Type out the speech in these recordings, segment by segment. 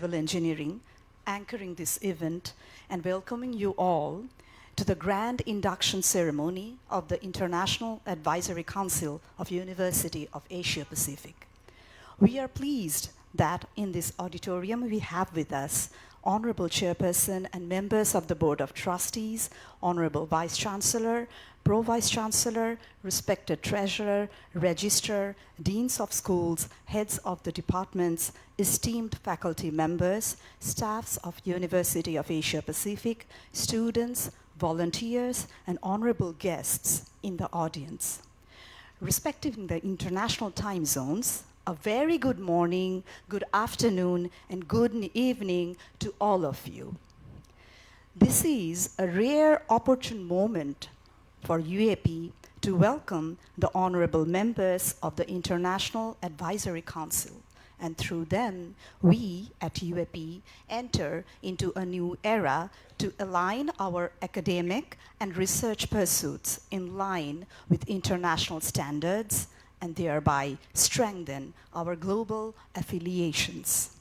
Civil Engineering, anchoring this event and welcoming you all to the grand induction ceremony of the International Advisory Council of University of Asia Pacific. We are pleased that in this auditorium we have with us Honorable Chairperson and members of the Board of Trustees, Honorable Vice Chancellor, Pro-Vice Chancellor, respected Treasurer, Registrar, Deans of Schools, Heads of the Departments, esteemed faculty members, staffs of University of Asia Pacific, students, volunteers, and honorable guests in the audience. Respecting the international time zones, a very good morning, good afternoon, and good evening to all of you. This is a rare opportune moment for UAP to welcome the honorable members of the International Advisory Council. And through them, we at UAP enter into a new era to align our academic and research pursuits in line with international standards and thereby strengthen our global affiliations.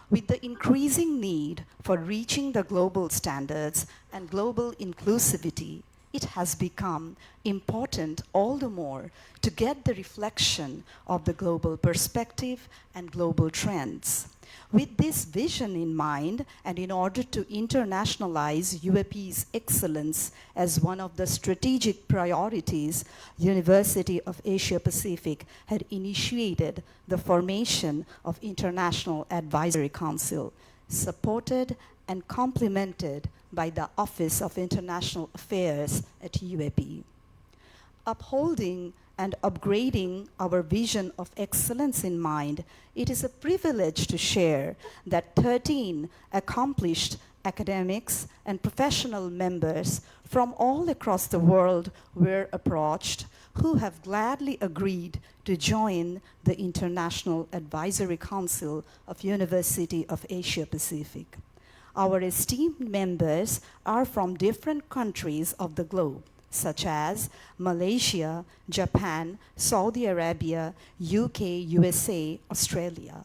With the increasing need for reaching the global standards and global inclusivity, it has become important all the more to get the reflection of the global perspective and global trends. With this vision in mind, and in order to internationalize UAP's excellence as one of the strategic priorities, University of Asia Pacific had initiated the formation of International Advisory Council, supported and complemented by the Office of International Affairs at UAP. Upholding and upgrading our vision of excellence in mind, it is a privilege to share that 13 accomplished academics and professional members from all across the world were approached who have gladly agreed to join the International Advisory Council of University of Asia Pacific. Our esteemed members are from different countries of the globe, such as Malaysia, Japan, Saudi Arabia, UK, USA, Australia.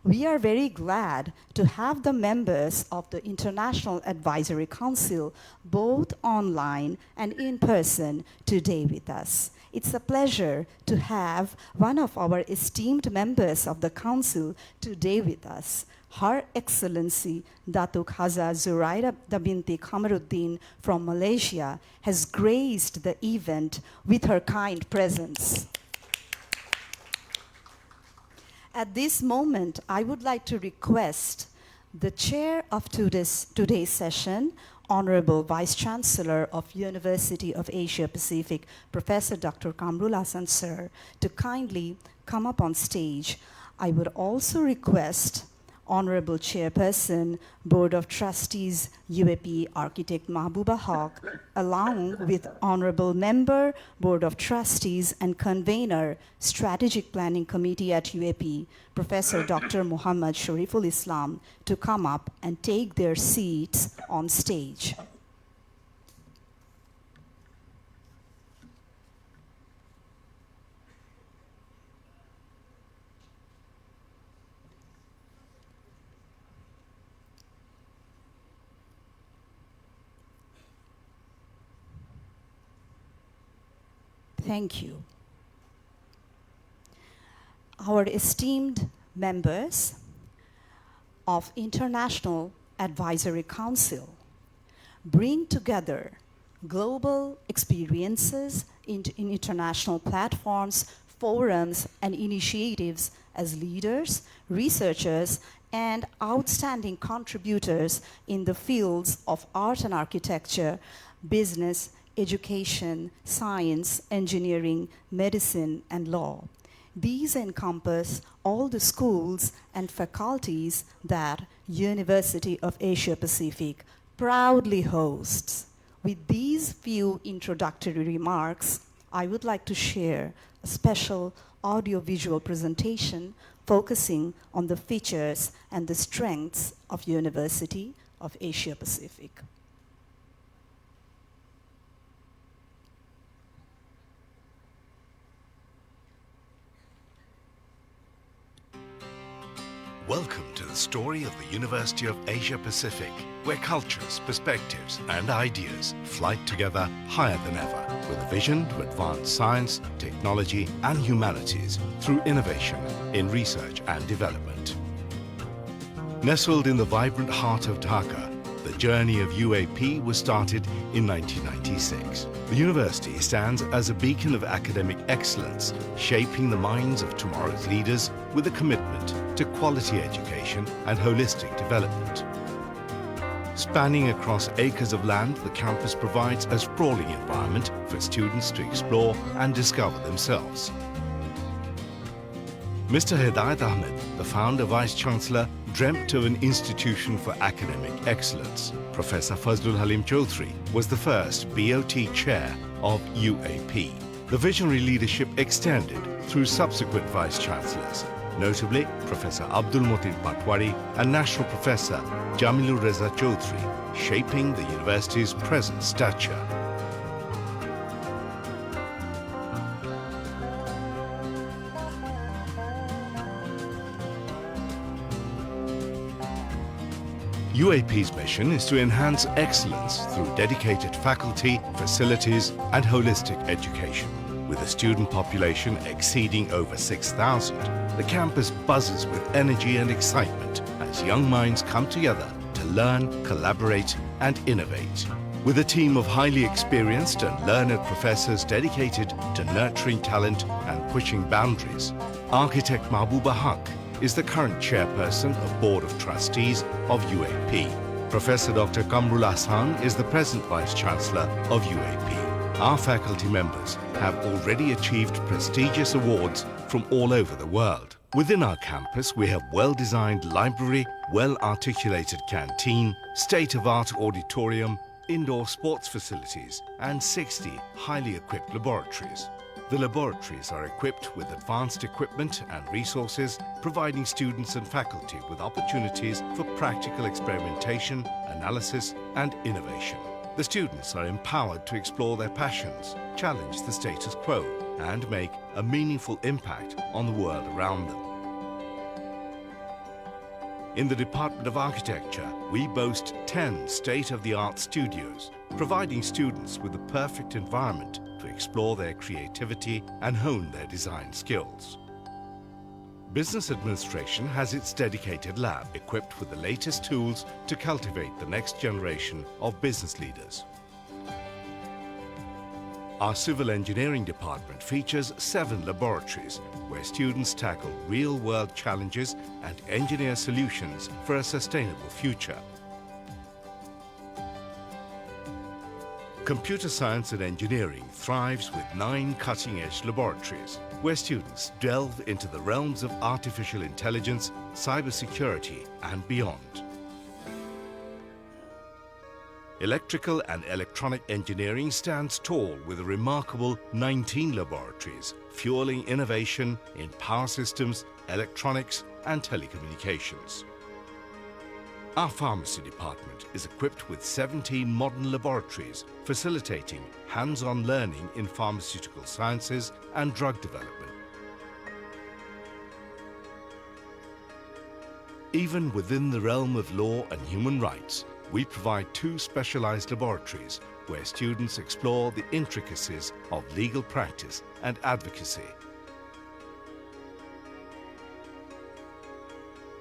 We are very glad to have the members of the International Advisory Council both online and in person today with us. It's a pleasure to have one of our esteemed members of the Council today with us. Her Excellency Datuk Haja Zuraida Binti Kamaruddin from Malaysia has graced the event with her kind presence. At this moment, I would like to request the chair of today's session, Honorable Vice Chancellor of University of Asia Pacific, Professor Dr. Kamrul Hasan Sir, to kindly come up on stage. I would also request Honorable Chairperson, Board of Trustees, UAP Architect Mahbuba Haq, along with Honorable Member, Board of Trustees and Convener, Strategic Planning Committee at UAP, Professor Dr. Muhammad Shariful Islam, to come up and take their seats on stage. Thank you. Our esteemed members of International Advisory Council bring together global experiences in international platforms, forums, and initiatives as leaders, researchers, and outstanding contributors in the fields of art and architecture, business, education, science, engineering, medicine, and law. These encompass all the schools and faculties that University of Asia Pacific proudly hosts. With these few introductory remarks, I would like to share a special audio-visual presentation focusing on the features and the strengths of University of Asia Pacific. Welcome to the story of the University of Asia Pacific, where cultures, perspectives and ideas fly together higher than ever, with a vision to advance science, technology and humanities through innovation in research and development. Nestled in the vibrant heart of Dhaka, the journey of UAP was started in 1996. The university stands as a beacon of academic excellence, shaping the minds of tomorrow's leaders with a commitment to quality education and holistic development. Spanning across acres of land, the campus provides a sprawling environment for students to explore and discover themselves. Mr. Hidayat Ahmed, the founder Vice-Chancellor, dreamt of an institution for academic excellence. Professor Fazlul Halim Chaudhry was the first BOT chair of UAP. The visionary leadership extended through subsequent Vice-Chancellors, notably Professor Abdul Motin Patwari and National Professor Jamilur Reza Chaudhry, shaping the university's present stature. UAP's mission is to enhance excellence through dedicated faculty, facilities and holistic education. With a student population exceeding over 6,000, the campus buzzes with energy and excitement as young minds come together to learn, collaborate and innovate. With a team of highly experienced and learned professors dedicated to nurturing talent and pushing boundaries, architect Mahbooba Haq is the current chairperson of Board of Trustees of UAP. Professor Dr. Kamrul Ahsan is the present Vice-Chancellor of UAP. Our faculty members have already achieved prestigious awards from all over the world. Within our campus, we have well-designed library, well-articulated canteen, state-of-art auditorium, indoor sports facilities, and 60 highly equipped laboratories. The laboratories are equipped with advanced equipment and resources, providing students and faculty with opportunities for practical experimentation, analysis, and innovation. The students are empowered to explore their passions, challenge the status quo, and make a meaningful impact on the world around them. In the Department of Architecture, we boast 10 state-of-the-art studios, providing students with the perfect environment to explore their creativity and hone their design skills. Business Administration has its dedicated lab equipped with the latest tools to cultivate the next generation of business leaders. Our Civil Engineering Department features 7 laboratories where students tackle real-world challenges and engineer solutions for a sustainable future. Computer Science and Engineering thrives with 9 cutting-edge laboratories, where students delve into the realms of artificial intelligence, cybersecurity, and beyond. Electrical and Electronic Engineering stands tall with a remarkable 19 laboratories, fueling innovation in power systems, electronics, and telecommunications. Our Pharmacy Department is equipped with 17 modern laboratories, facilitating hands-on learning in pharmaceutical sciences and drug development. Even within the realm of law and human rights, we provide 2 specialized laboratories where students explore the intricacies of legal practice and advocacy.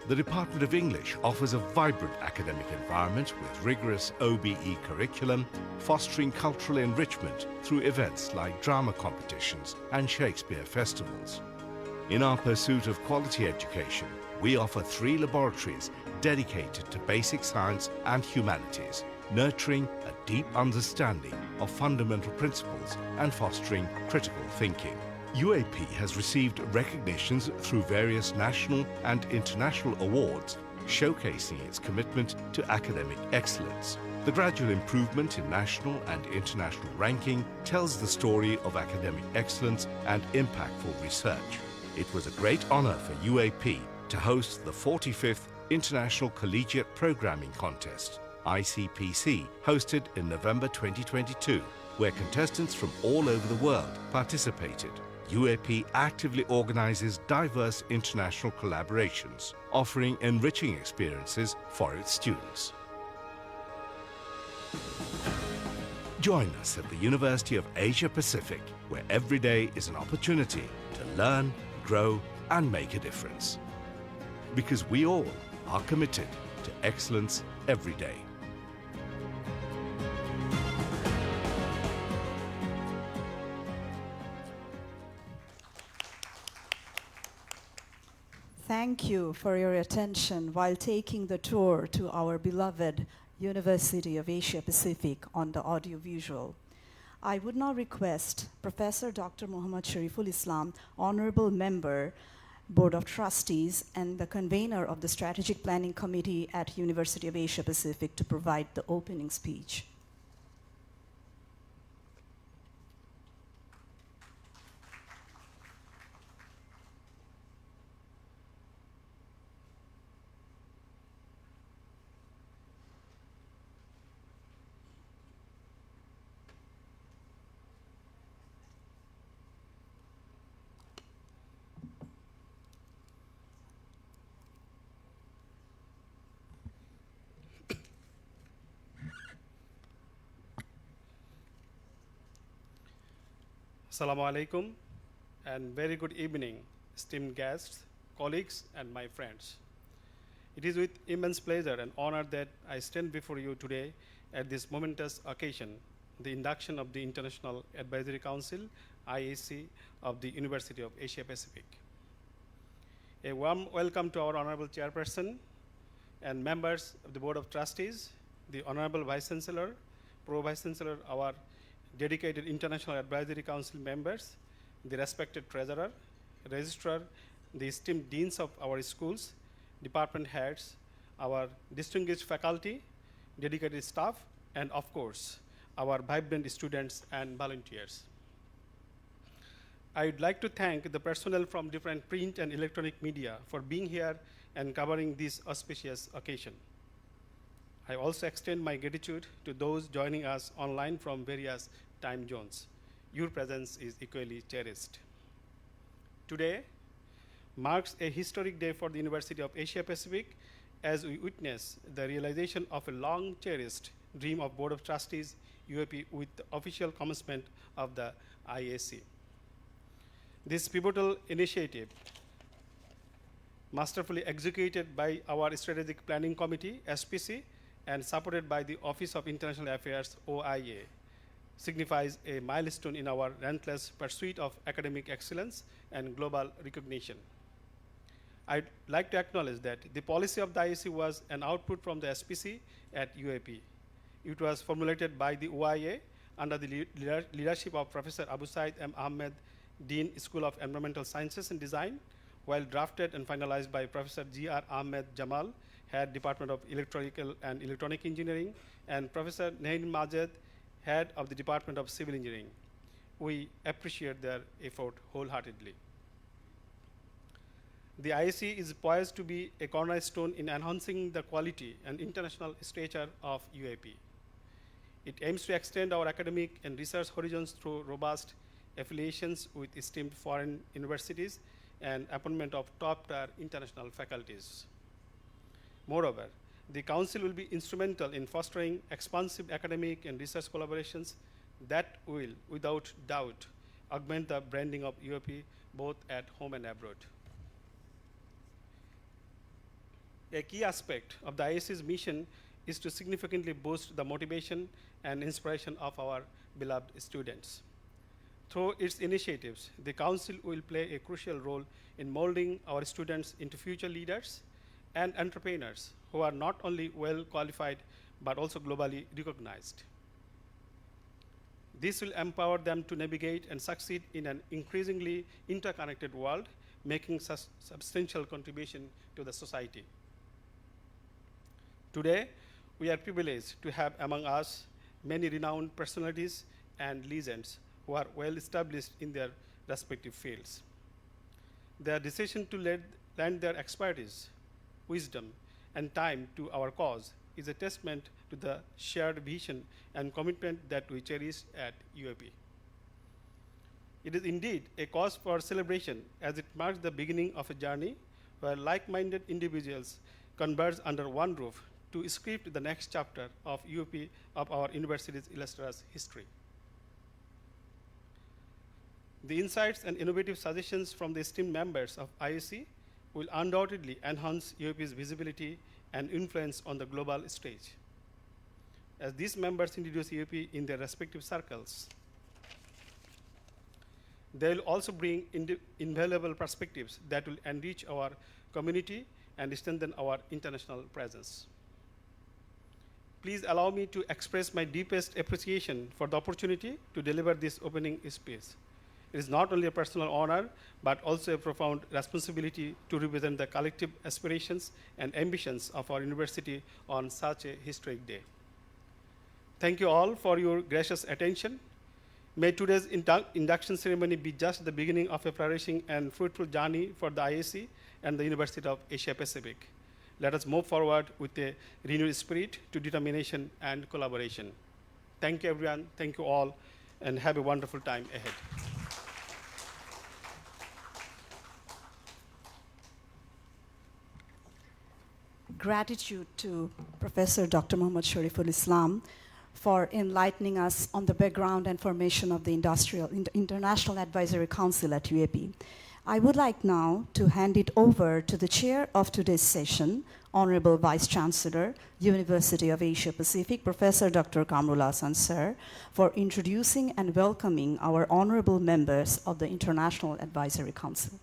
The Department of English offers a vibrant academic environment with rigorous OBE curriculum, fostering cultural enrichment through events like drama competitions and Shakespeare festivals. In our pursuit of quality education, we offer 3 laboratories dedicated to basic science and humanities, nurturing a deep understanding of fundamental principles and fostering critical thinking. UAP has received recognitions through various national and international awards, showcasing its commitment to academic excellence. The gradual improvement in national and international ranking tells the story of academic excellence and impactful research. It was a great honor for UAP to host the 45th International Collegiate Programming Contest, ICPC, hosted in November 2022, where contestants from all over the world participated. UAP actively organizes diverse international collaborations, offering enriching experiences for its students. Join us at the University of Asia Pacific, where every day is an opportunity to learn, grow, and make a difference. Because we all are committed to excellence every day. Thank you for your attention while taking the tour to our beloved University of Asia Pacific on the audiovisual. I would now request Professor Dr. Muhammad Shariful Islam, Honorable Member, Board of Trustees, and the convener of the Strategic Planning Committee at University of Asia Pacific to provide the opening speech. Assalamu alaikum and very good evening, esteemed guests, colleagues, and my friends. It is with immense pleasure and honor that I stand before you today at this momentous occasion, the induction of the International Advisory Council, IAC, of the University of Asia Pacific. A warm welcome to our Honorable Chairperson and members of the Board of Trustees, the Honorable Vice Chancellor, Pro Vice Chancellor, our dedicated International Advisory Council members, the respected Treasurer, Registrar, the esteemed Deans of our schools, department heads, our distinguished faculty, dedicated staff, and of course, our vibrant students and volunteers. I would like to thank the personnel from different print and electronic media for being here and covering this auspicious occasion. I also extend my gratitude to those joining us online from various time zones. Your presence is equally cherished. Today marks a historic day for the University of Asia Pacific as we witness the realization of a long-cherished dream of Board of Trustees, UAP, with the official commencement of the IAC. This pivotal initiative, masterfully executed by our Strategic Planning Committee, SPC, and supported by the Office of International Affairs, OIA, signifies a milestone in our relentless pursuit of academic excellence and global recognition. I'd like to acknowledge that the policy of the IAC was an output from the SPC at UAP. It was formulated by the OIA under the leadership of Professor Abu Said M. Ahmed, Dean, School of Environmental Sciences and Design, while drafted and finalized by Professor G.R. Ahmed Jamal, Head Department of Electrical and Electronic Engineering, and Professor Nahin Majed, Head of the Department of Civil Engineering. We appreciate their effort wholeheartedly. The IAC is poised to be a cornerstone in enhancing the quality and international stature of UAP. It aims to extend our academic and research horizons through robust affiliations with esteemed foreign universities and appointment of top-tier international faculties. Moreover, the Council will be instrumental in fostering expansive academic and research collaborations that will, without doubt, augment the branding of UAP both at home and abroad. A key aspect of the IAC's mission is to significantly boost the motivation and inspiration of our beloved students. Through its initiatives, the Council will play a crucial role in molding our students into future leaders and entrepreneurs who are not only well qualified, but also globally recognized. This will empower them to navigate and succeed in an increasingly interconnected world, making substantial contribution to the society. Today, we are privileged to have among us many renowned personalities and legends who are well established in their respective fields. Their decision to lend their expertise, wisdom, and time to our cause is a testament to the shared vision and commitment that we cherish at UAP. It is indeed a cause for celebration as it marks the beginning of a journey where like-minded individuals converge under one roof to script the next chapter of UAP of our university's illustrious history. The insights and innovative suggestions from the esteemed members of IAC will undoubtedly enhance UAP's visibility and influence on the global stage. As these members introduce UAP in their respective circles, they will also bring invaluable perspectives that will enrich our community and strengthen our international presence. Please allow me to express my deepest appreciation for the opportunity to deliver this opening speech. It is not only a personal honor, but also a profound responsibility to represent the collective aspirations and ambitions of our university on such a historic day. Thank you all for your gracious attention. May today's induction ceremony be just the beginning of a flourishing and fruitful journey for the IAC and the University of Asia Pacific. Let us move forward with a renewed spirit to determination and collaboration. Thank you, everyone. Thank you all, and have a wonderful time ahead. Gratitude to Professor Dr. Muhammad Shariful Islam for enlightening us on the background and formation of the International Advisory Council at UAP. I would like now to hand it over to the chair of today's session, Honorable Vice Chancellor, University of Asia Pacific, Professor Dr. Kamrul Hasan Sir, for introducing and welcoming our honorable members of the International Advisory Council.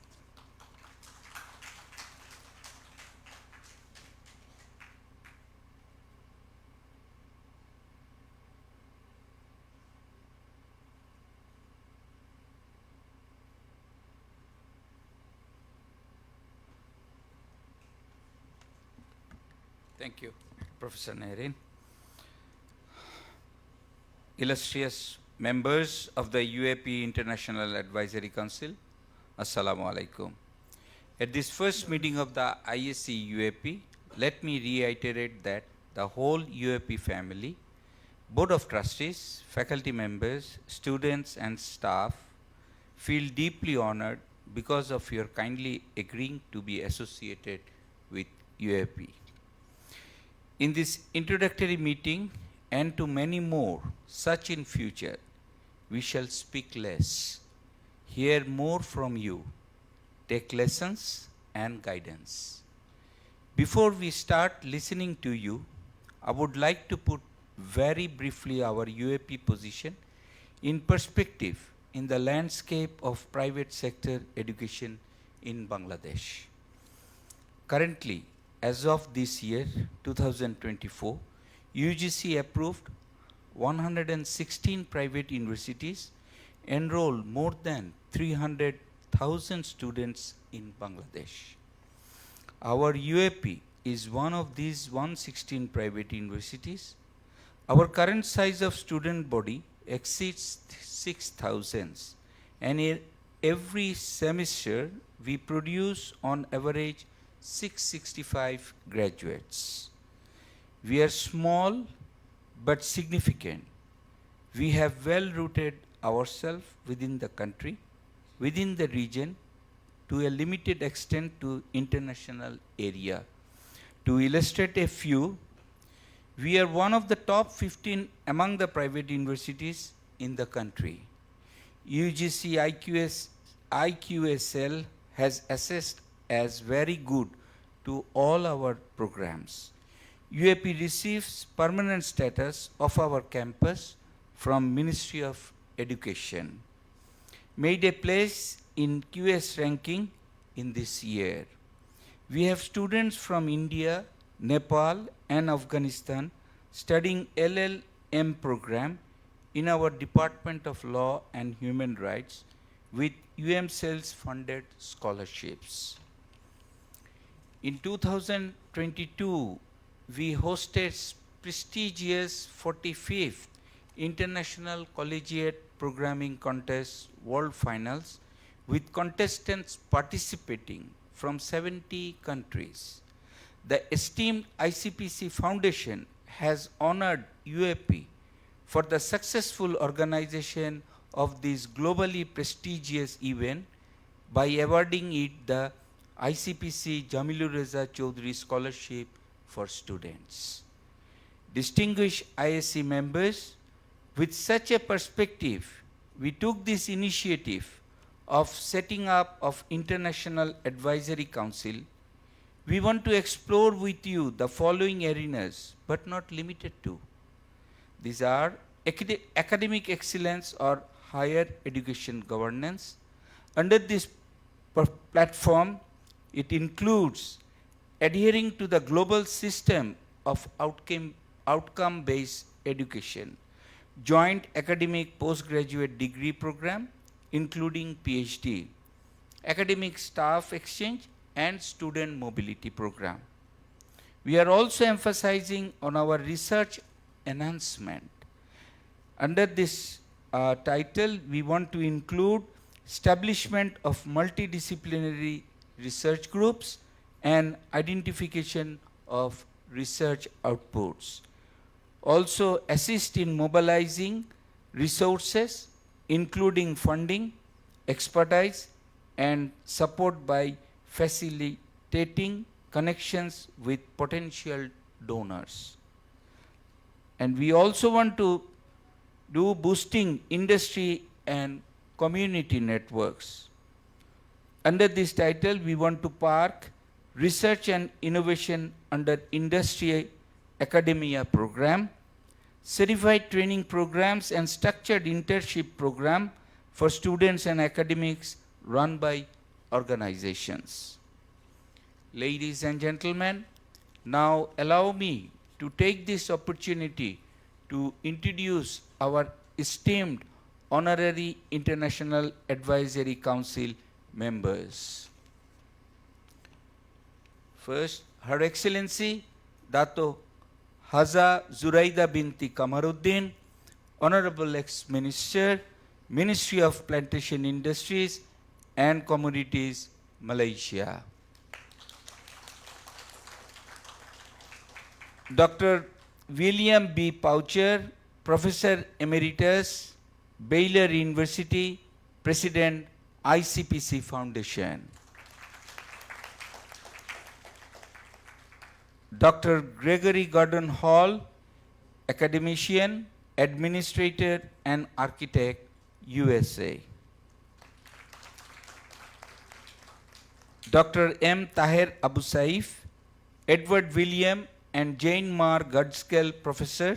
Thank you, Professor Nehrin. Illustrious members of the UAP International Advisory Council, Assalamu alaikum. At this first meeting of the IAC UAP, let me reiterate that the whole UAP family, Board of Trustees, faculty members, students and staff feel deeply honored because of your kindly agreeing to be associated with UAP. In this introductory meeting and to many more such in future, we shall speak less, hear more from you, take lessons and guidance. Before we start listening to you, I would like to put very briefly our UAP position in perspective in the landscape of private sector education in Bangladesh. Currently, as of this year, 2024, UGC approved 116 private universities enroll more than 300,000 students in Bangladesh. Our UAP is one of these 116 private universities. Our current size of student body exceeds 6,000, and every semester we produce on average 665 graduates. We are small but significant. We have well rooted ourselves within the country, within the region, to a limited extent to international area. To illustrate a few, we are one of the top 15 among the private universities in the country. UGC IQSL has assessed as very good to all our programs. UAP receives permanent status of our campus from Ministry of Education. Made a place in QS ranking in this year. We have students from India, Nepal and Afghanistan studying LLM program in our Department of Law and Human Rights with UMCEL's funded scholarships. In 2022, we hosted prestigious 45th International Collegiate Programming Contest World Finals with contestants participating from 70 countries. The esteemed ICPC Foundation has honored UAP for the successful organization of this globally prestigious event by awarding it the ICPC Jamilur Reza Chaudhary Scholarship for Students. Distinguished ISC members, with such a perspective, we took this initiative of setting up of International Advisory Council. We want to explore with you the following arenas, but not limited to. These are academic excellence or higher education governance. Under this platform, it includes adhering to the global system of outcome-based education, joint academic postgraduate degree program, including PhD, academic staff exchange, and student mobility program. We are also emphasizing on our research enhancement. Under this title, we want to include establishment of multidisciplinary research groups and identification of research outputs. Also assist in mobilizing resources, including funding, expertise, and support by facilitating connections with potential donors. And we also want to do boosting industry and community networks. Under this title, we want to park research and innovation under industry academia program, certified training programs and structured internship program for students and academics run by organizations. Ladies and gentlemen, now allow me to take this opportunity to introduce our esteemed Honorary International Advisory Council members. First, Her Excellency Dato Haja Zuraida Binti Kamaruddin, Honorable Ex-Minister, Ministry of Plantation Industries and Commodities, Malaysia. Dr. William B. Poucher, Professor Emeritus, Baylor University, President, ICPC Foundation. Dr. Gregory Gordon Hall, academician, administrator, and architect, USA. Dr. M. Taher Abu Saif, Edward William and Jane Marr Gudskill Professor,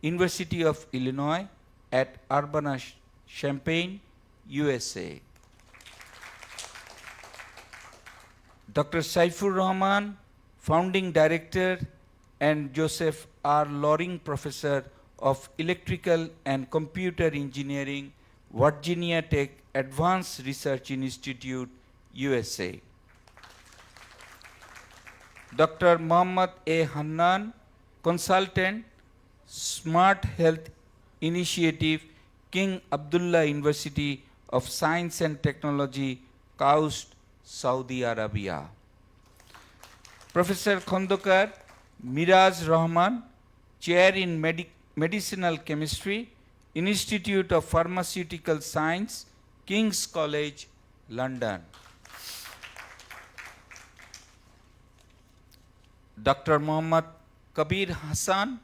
University of Illinois at Urbana-Champaign, USA. Dr. Saifur Rahman, Founding Director, and Joseph R. Loring Professor of Electrical and Computer Engineering, Virginia Tech Advanced Research Institute, USA. Dr. Muhammad A. Hannan, Consultant, Smart Health Initiative, King Abdullah University of Science and Technology, Kaust, Saudi Arabia. Professor Khondokar Miraj Rahman, Chair in Medicinal Chemistry, Institute of Pharmaceutical Science, King's College, London. Dr. Muhammad Kabir Hassan,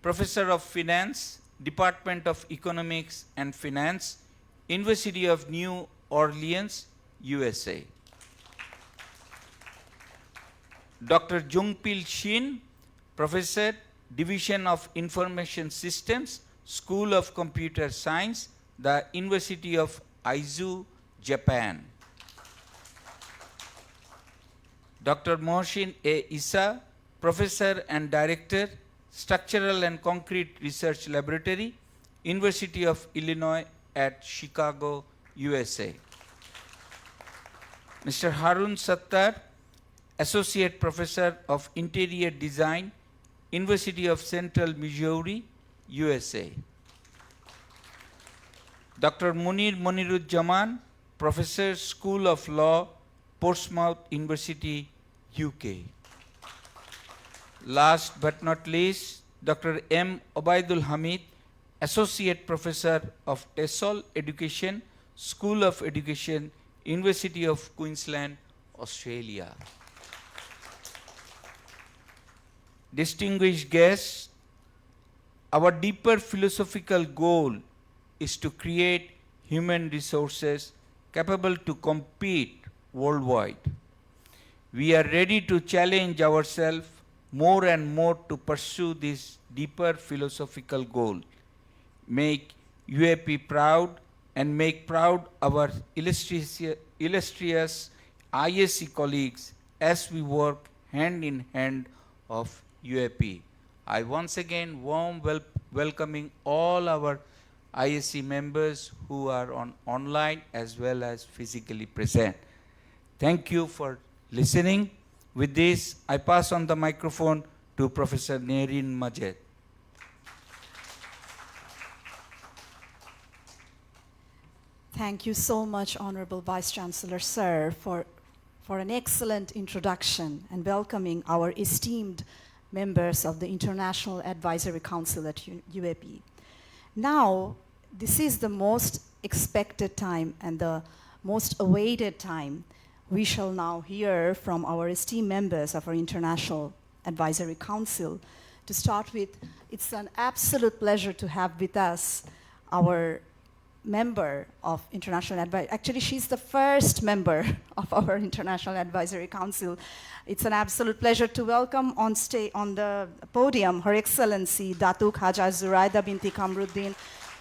Professor of Finance, Department of Economics and Finance, University of New Orleans, USA. Dr. Jungpil Shin, Professor, Division of Information Systems, School of Computer Science, the University of Aizu, Japan. Dr. Mohsin A. Issa, Professor and Director, Structural and Concrete Research Laboratory, University of Illinois at Chicago, USA. Mr. Harun Sattar, Associate Professor of Interior Design, University of Central Missouri, USA. Dr. Munir Monirujjaman, Professor, School of Law, Portsmouth University, UK. Last but not least, Dr. M. Obaidul Hamid, Associate Professor of TESOL Education, School of Education, University of Queensland, Australia. Distinguished guests, our deeper philosophical goal is to create human resources capable to compete worldwide. We are ready to challenge ourselves more and more to pursue this deeper philosophical goal. Make UAP proud and make proud our illustrious ISC colleagues as we work hand in hand of UAP. I once again welcoming all our ISC members who are online as well as physically present. Thank you for listening. With this, I pass on the microphone to Professor Nerine Majed. Thank you so much, Honorable Vice Chancellor, sir, for an excellent introduction and welcoming our esteemed members of the International Advisory Council at UAP. Now, this is the most expected time and the most awaited time. We shall now hear from our esteemed members of our International Advisory Council. To start with, it's an absolute pleasure to have with us our member of International Advisory. Actually, she's the first member of our International Advisory Council. It's an absolute pleasure to welcome on the podium Her Excellency Datuk Haja Zuraida binti Kamruddin.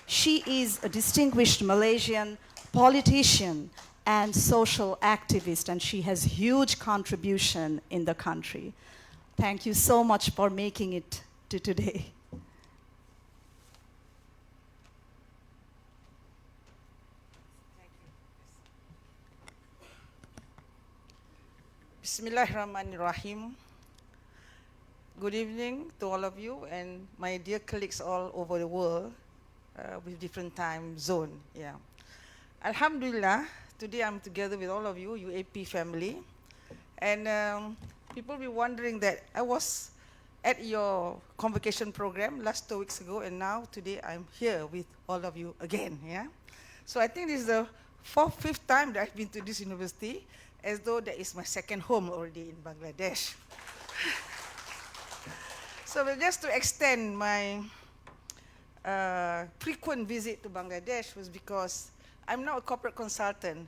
She is a distinguished Malaysian politician and social activist, and she has huge contribution in the country. Thank you so much for making it to today. Bismillahirrahmanirrahim. Good evening to all of you and my dear colleagues all over the world with different time zone. Yeah. Alhamdulillah, today I'm together with all of you, UAP family. And people will be wondering that I was at your convocation program last 2 weeks ago, and now today I'm here with all of you again. Yeah. So I think this is the fifth time that I've been to this university, as though that is my second home already in Bangladesh. So just to extend my frequent visit to Bangladesh was because I'm now a corporate consultant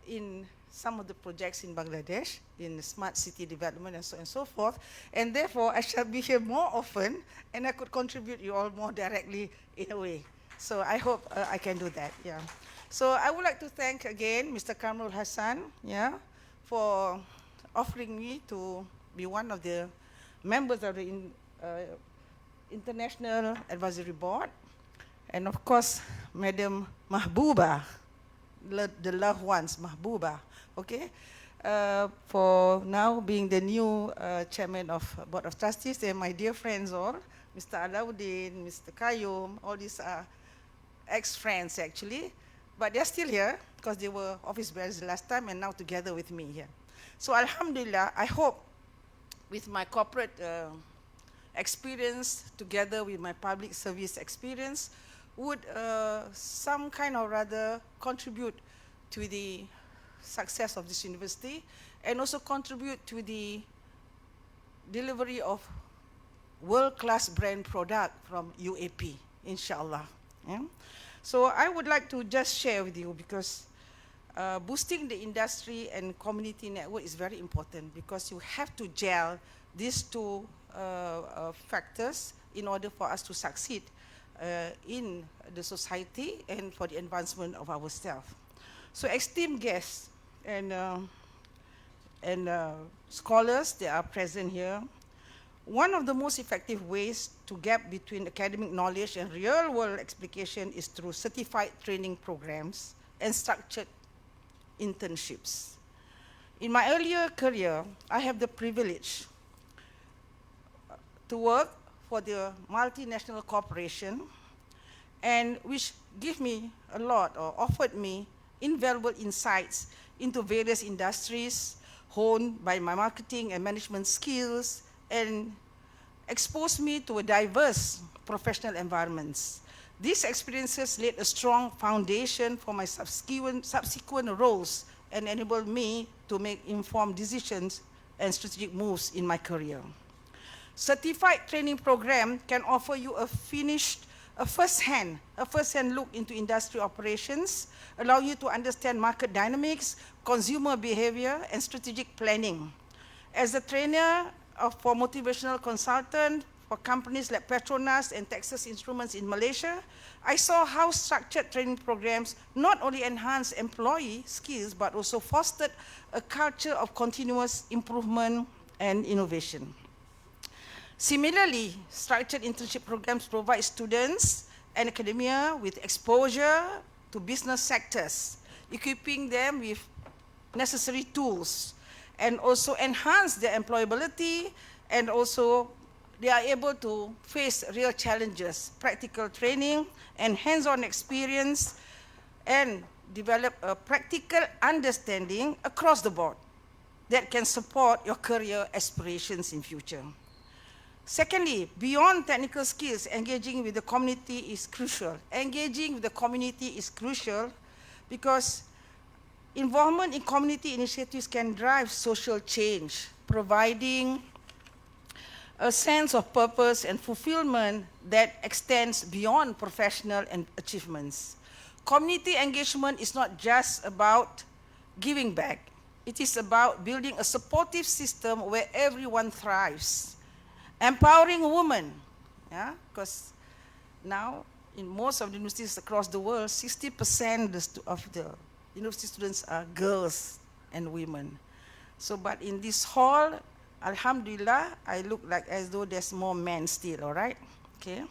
in some of the projects in Bangladesh, in smart city development and so on and so forth. And therefore, I shall be here more often, and I could contribute you all more directly in a way. So I hope I can do that, yeah. So I would like to thank again Mr. Kamrul Hassan, yeah, for offering me to be one of the members of the International Advisory Board. And of course, Madam Mahbooba, the loved ones, Mahbooba, okay, for now being the new chairman of Board of Trustees, and my dear friends all, Mr. Alauddin, Mr. Qayyum, all these are ex-friends actually. But they're still here because they were office bearers last time and now together with me here. So Alhamdulillah, I hope with my corporate experience together with my public service experience would some kind or rather contribute to the success of this university and also contribute to the delivery of world-class brand product from UAP, inshallah. Yeah? So I would like to just share with you because boosting the industry and community network is very important because you have to gel these two factors in order for us to succeed in the society and for the advancement of ourselves. So esteemed guests and scholars that are present here, one of the most effective ways to gap between academic knowledge and real-world application is through certified training programs and structured internships. In my earlier career, I have the privilege to work for the multinational corporation, and which give me a lot or offered me invaluable insights into various industries honed by my marketing and management skills, and exposed me to a diverse professional environments. These experiences laid a strong foundation for my subsequent roles and enabled me to make informed decisions and strategic moves in my career. Certified training program can offer you a first-hand look into industry operations, allow you to understand market dynamics, consumer behavior, and strategic planning. As a trainer for motivational consultant for companies like Petronas and Texas Instruments in Malaysia, I saw how structured training programs not only enhanced employee skills, but also fostered a culture of continuous improvement and innovation. Similarly, structured internship programs provide students and academia with exposure to business sectors, equipping them with necessary tools, and also enhance their employability, and also they are able to face real challenges, practical training, and hands-on experience, and develop a practical understanding across the board that can support your career aspirations in future. Secondly, beyond technical skills, engaging with the community is crucial. Engaging with the community is crucial because involvement in community initiatives can drive social change, providing a sense of purpose and fulfillment that extends beyond professional achievements. Community engagement is not just about giving back. It is about building a supportive system where everyone thrives. Empowering women, yeah, because now in most of the universities across the world, 60% of the university students are girls and women. So, but in this hall, Alhamdulillah, I look like as though there's more men still, all right? Okay.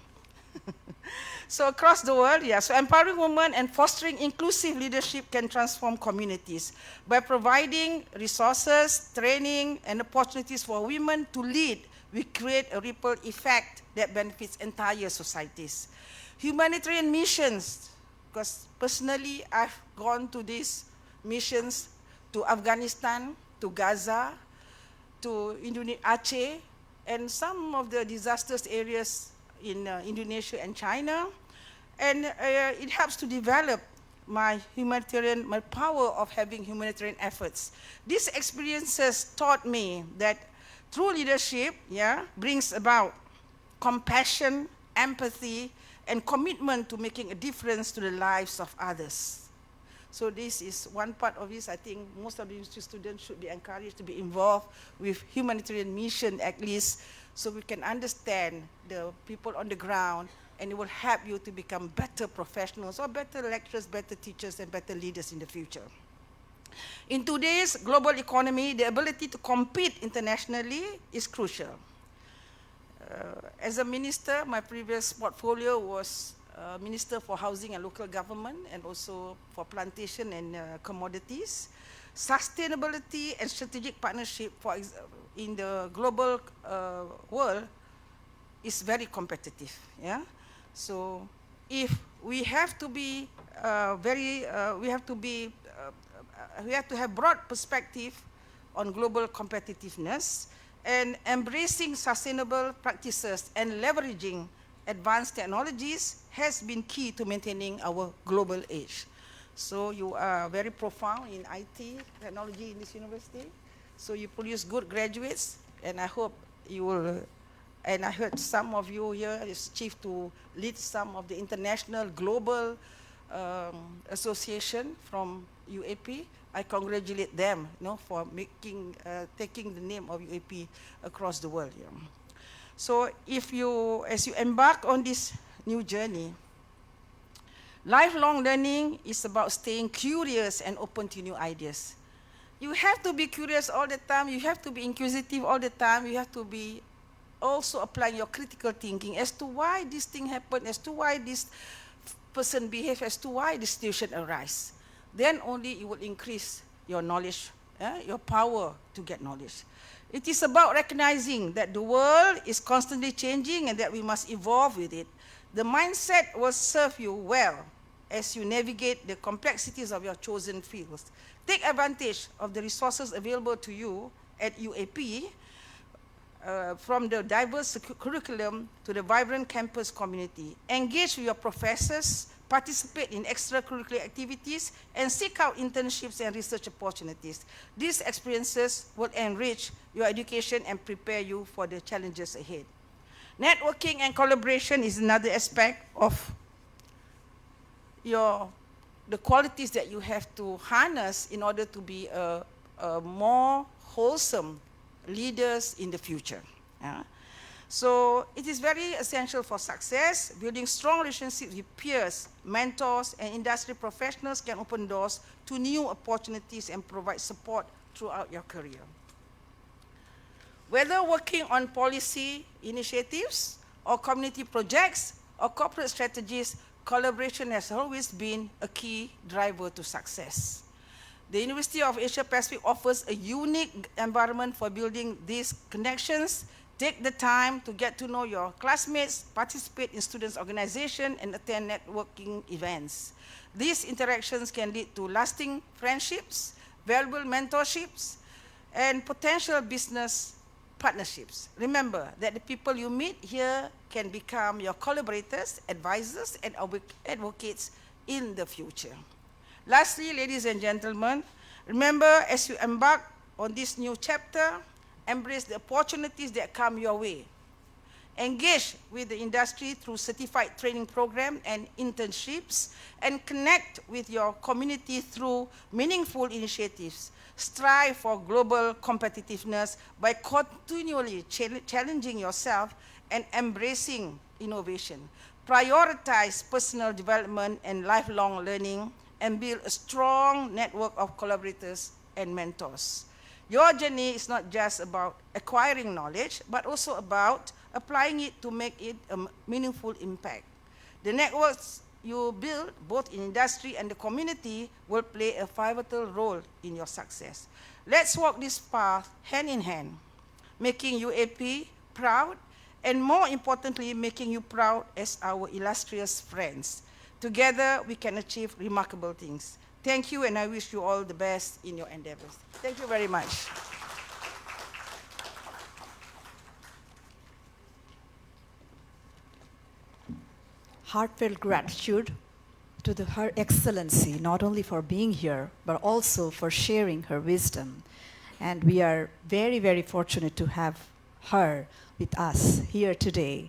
So across the world, yeah, so empowering women and fostering inclusive leadership can transform communities by providing resources, training, and opportunities for women to lead. We create a ripple effect that benefits entire societies. Humanitarian missions, because personally I've gone to these missions to Afghanistan, to Gaza, to Aceh, and some of the disastrous areas in Indonesia and China. And it helps to develop my power of having humanitarian efforts. These experiences taught me that true leadership, yeah, brings about compassion, empathy, and commitment to making a difference to the lives of others. So this is one part of this. I think most of the university students should be encouraged to be involved with humanitarian mission at least, so we can understand the people on the ground, and it will help you to become better professionals, or better lecturers, better teachers, and better leaders in the future. In today's global economy, the ability to compete internationally is crucial. As a minister, my previous portfolio was Minister for Housing and Local Government, and also for Plantation and Commodities. Sustainability and strategic partnership in the global world is very competitive. Yeah? So if we have to be we have to have broad perspective on global competitiveness, and embracing sustainable practices and leveraging advanced technologies has been key to maintaining our global edge. So you are very profound in IT technology in this university. So you produce good graduates, and I hope you will, and I heard some of you here is chief to lead some of the international global association from UAP. I congratulate them, for taking the name of UAP across the world. Yeah. So as you embark on this new journey, lifelong learning is about staying curious and open to new ideas. You have to be curious all the time. You have to be inquisitive all the time. You have to be also applying your critical thinking as to why this thing happened, as to why this person behaves, as to why this situation arises. Then only it will increase your knowledge, your power to get knowledge. It is about recognizing that the world is constantly changing and that we must evolve with it. The mindset will serve you well as you navigate the complexities of your chosen fields. Take advantage of the resources available to you at UAP, from the diverse curriculum to the vibrant campus community. Engage with your professors, participate in extracurricular activities, and seek out internships and research opportunities. These experiences will enrich your education and prepare you for the challenges ahead. Networking and collaboration is another aspect of the qualities that you have to harness in order to be a more wholesome leaders in the future. Yeah. So it is very essential for success. Building strong relationships with peers, mentors, and industry professionals can open doors to new opportunities and provide support throughout your career. Whether working on policy initiatives or community projects or corporate strategies, collaboration has always been a key driver to success. The University of Asia Pacific offers a unique environment for building these connections. Take the time to get to know your classmates, participate in students' organization, and attend networking events. These interactions can lead to lasting friendships, valuable mentorships, and potential business partnerships. Remember that the people you meet here can become your collaborators, advisors, and advocates in the future. Lastly, ladies and gentlemen, remember as you embark on this new chapter, embrace the opportunities that come your way. Engage with the industry through certified training programs and internships, and connect with your community through meaningful initiatives. Strive for global competitiveness by continually challenging yourself and embracing innovation. Prioritize personal development and lifelong learning, and build a strong network of collaborators and mentors. Your journey is not just about acquiring knowledge, but also about applying it to make it a meaningful impact. The networks you build, both in industry and the community, will play a pivotal role in your success. Let's walk this path hand in hand, making UAP proud, and more importantly, making you proud as our illustrious friends. Together, we can achieve remarkable things. Thank you, and I wish you all the best in your endeavors. Thank you very much. Heartfelt gratitude to Her Excellency, not only for being here, but also for sharing her wisdom. And we are very, very fortunate to have her with us here today.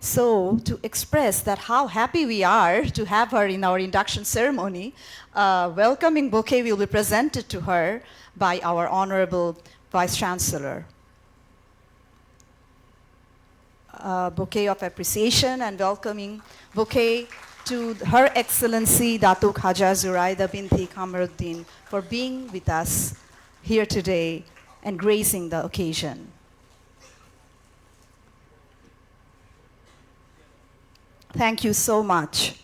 So to express that how happy we are to have her in our induction ceremony, a welcoming bouquet will be presented to her by our Honorable Vice Chancellor. A bouquet of appreciation and welcoming bouquet to Her Excellency Datuk Haja Zuraida binti Kamaruddin for being with us here today and gracing the occasion. Thank you so much.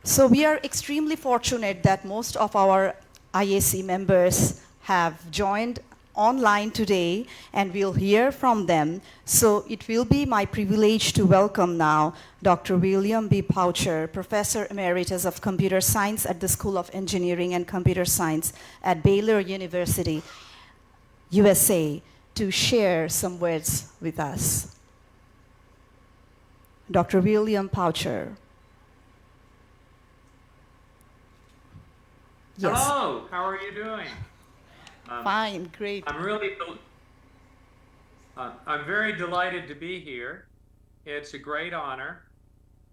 So we are extremely fortunate that most of our IAC members have joined online today, and we'll hear from them. So it will be my privilege to welcome now Dr. William B. Poucher, Professor Emeritus of Computer Science at the School of Engineering and Computer Science at Baylor University, USA, to share some words with us. Dr. William Poucher. Yes. Hello, how are you doing? Fine, great. I'm very delighted to be here. It's a great honor.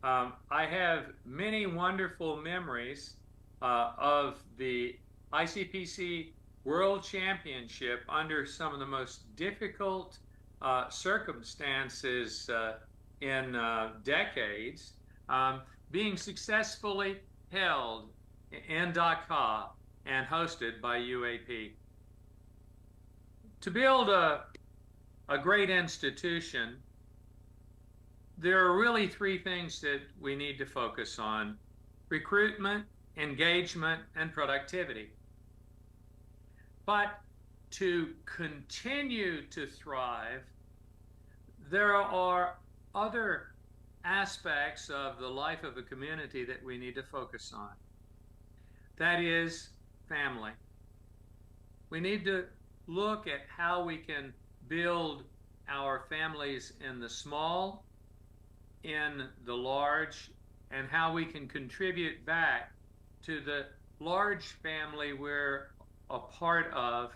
I have many wonderful memories of the ICPC World Championship under some of the most difficult circumstances in decades, being successfully held in Dhaka and hosted by UAP. To build a great institution, there are really three things that we need to focus on: recruitment, engagement, and productivity. But to continue to thrive, there are other aspects of the life of a community that we need to focus on. That is family. We need to look at how we can build our families in the small, in the large, and how we can contribute back to the large family we're a part of,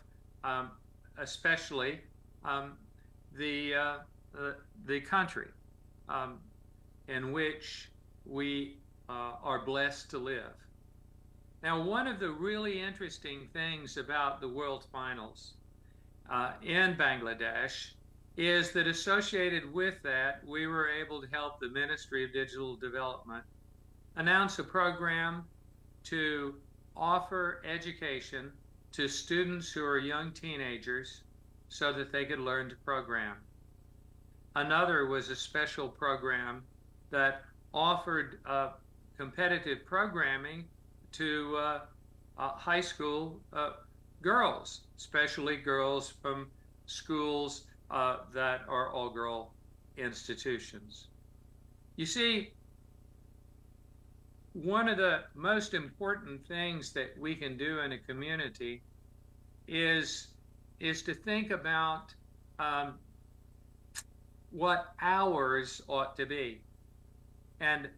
especially the country in which we are blessed to live. Now, one of the really interesting things about the World Finals in Bangladesh is that associated with that, we were able to help the Ministry of Digital Development announce a program to offer education to students who are young teenagers so that they could learn to program. Another was a special program that offered competitive programming to high school girls, especially girls from schools that are all-girl institutions. You see, one of the most important things that we can do in a community is to think about what ours ought to be. And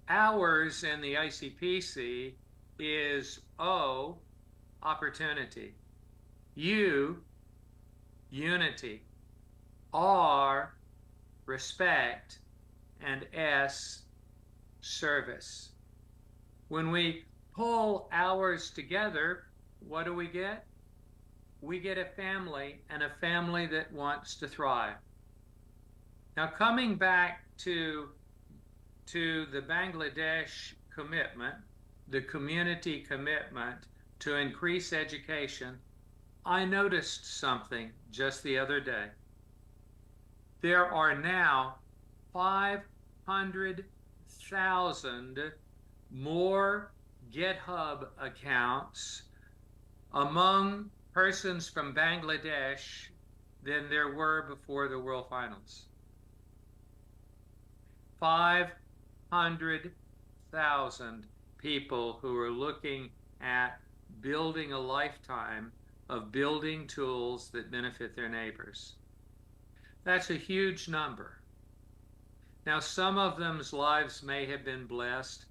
ours in the ICPC is O, opportunity, U, unity, R, respect, and S, service. When we pull ours together, what do we get? We get a family, and a family that wants to thrive. Now, coming back to the Bangladesh commitment, the community commitment to increase education, I noticed something just the other day. There are now 500,000 more GitHub accounts among persons from Bangladesh than there were before the World Finals. 500,000 people who are looking at building a lifetime of building tools that benefit their neighbors. That's a huge number. Now, some of them's lives may have been blessed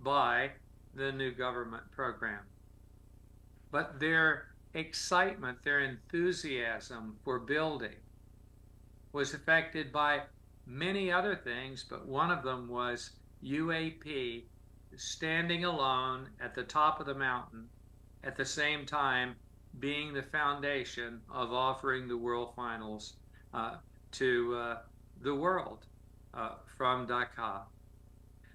by the new government program, but their excitement, their enthusiasm for building was affected by many other things, but one of them was UAP standing alone at the top of the mountain, at the same time being the foundation of offering the World Finals to the world from Dhaka.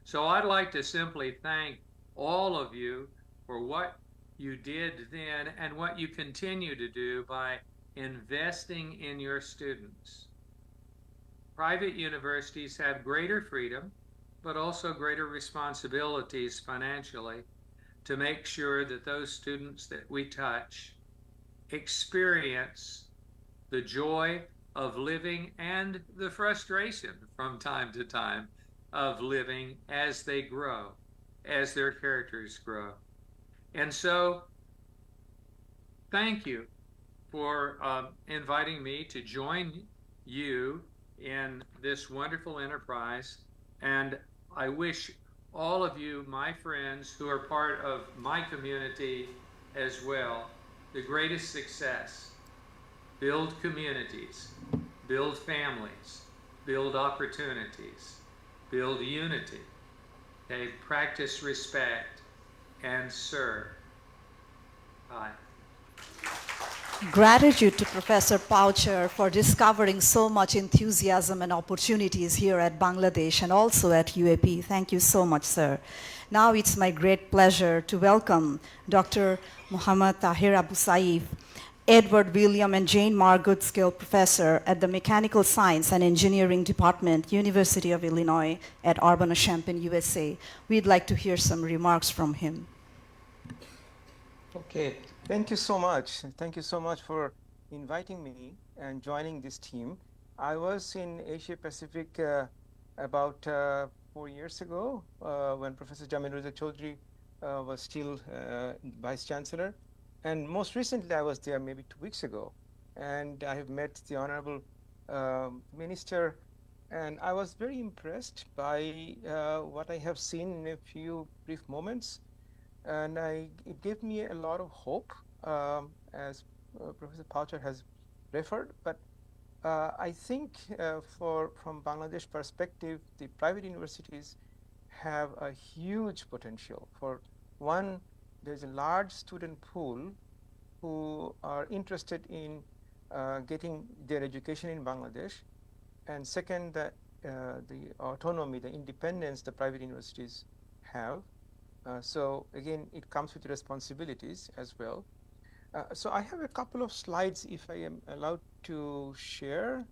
So I'd like to simply thank all of you for what you did then and what you continue to do by investing in your students. Private universities have greater freedom, but also greater responsibilities financially to make sure that those students that we touch experience the joy of living and the frustration from time to time of living as they grow, as their characters grow. And so, thank you for inviting me to join you in this wonderful enterprise. And I wish all of you, my friends, who are part of my community as well, the greatest success. Build communities, build families, build opportunities, build unity, okay? Practice respect and serve. Bye. Gratitude to Professor Poucher for discovering so much enthusiasm and opportunities here at Bangladesh and also at UAP. Thank you so much, sir. Now it's my great pleasure to welcome Dr. Muhammad Tahir Abu Saif, Edward William and Jane Margaret Skill Professor at the Mechanical Science and Engineering Department, University of Illinois at Urbana-Champaign, USA. We'd like to hear some remarks from him. Okay, thank you so much. Thank you so much for inviting me and joining this team. I was in Asia Pacific about 4 years ago when Professor Jamil Reza Chaudhry was still Vice Chancellor. And most recently, I was there maybe 2 weeks ago. And I have met the Honorable Minister, and I was very impressed by what I have seen in a few brief moments, and it gave me a lot of hope, as Professor Poucher has referred. But I think from Bangladesh perspective, the private universities have a huge potential. For one, there's a large student pool who are interested in getting their education in Bangladesh. And second, that the autonomy, the independence the private universities have. So again, it comes with responsibilities as well. So I have a couple of slides, if I am allowed to share.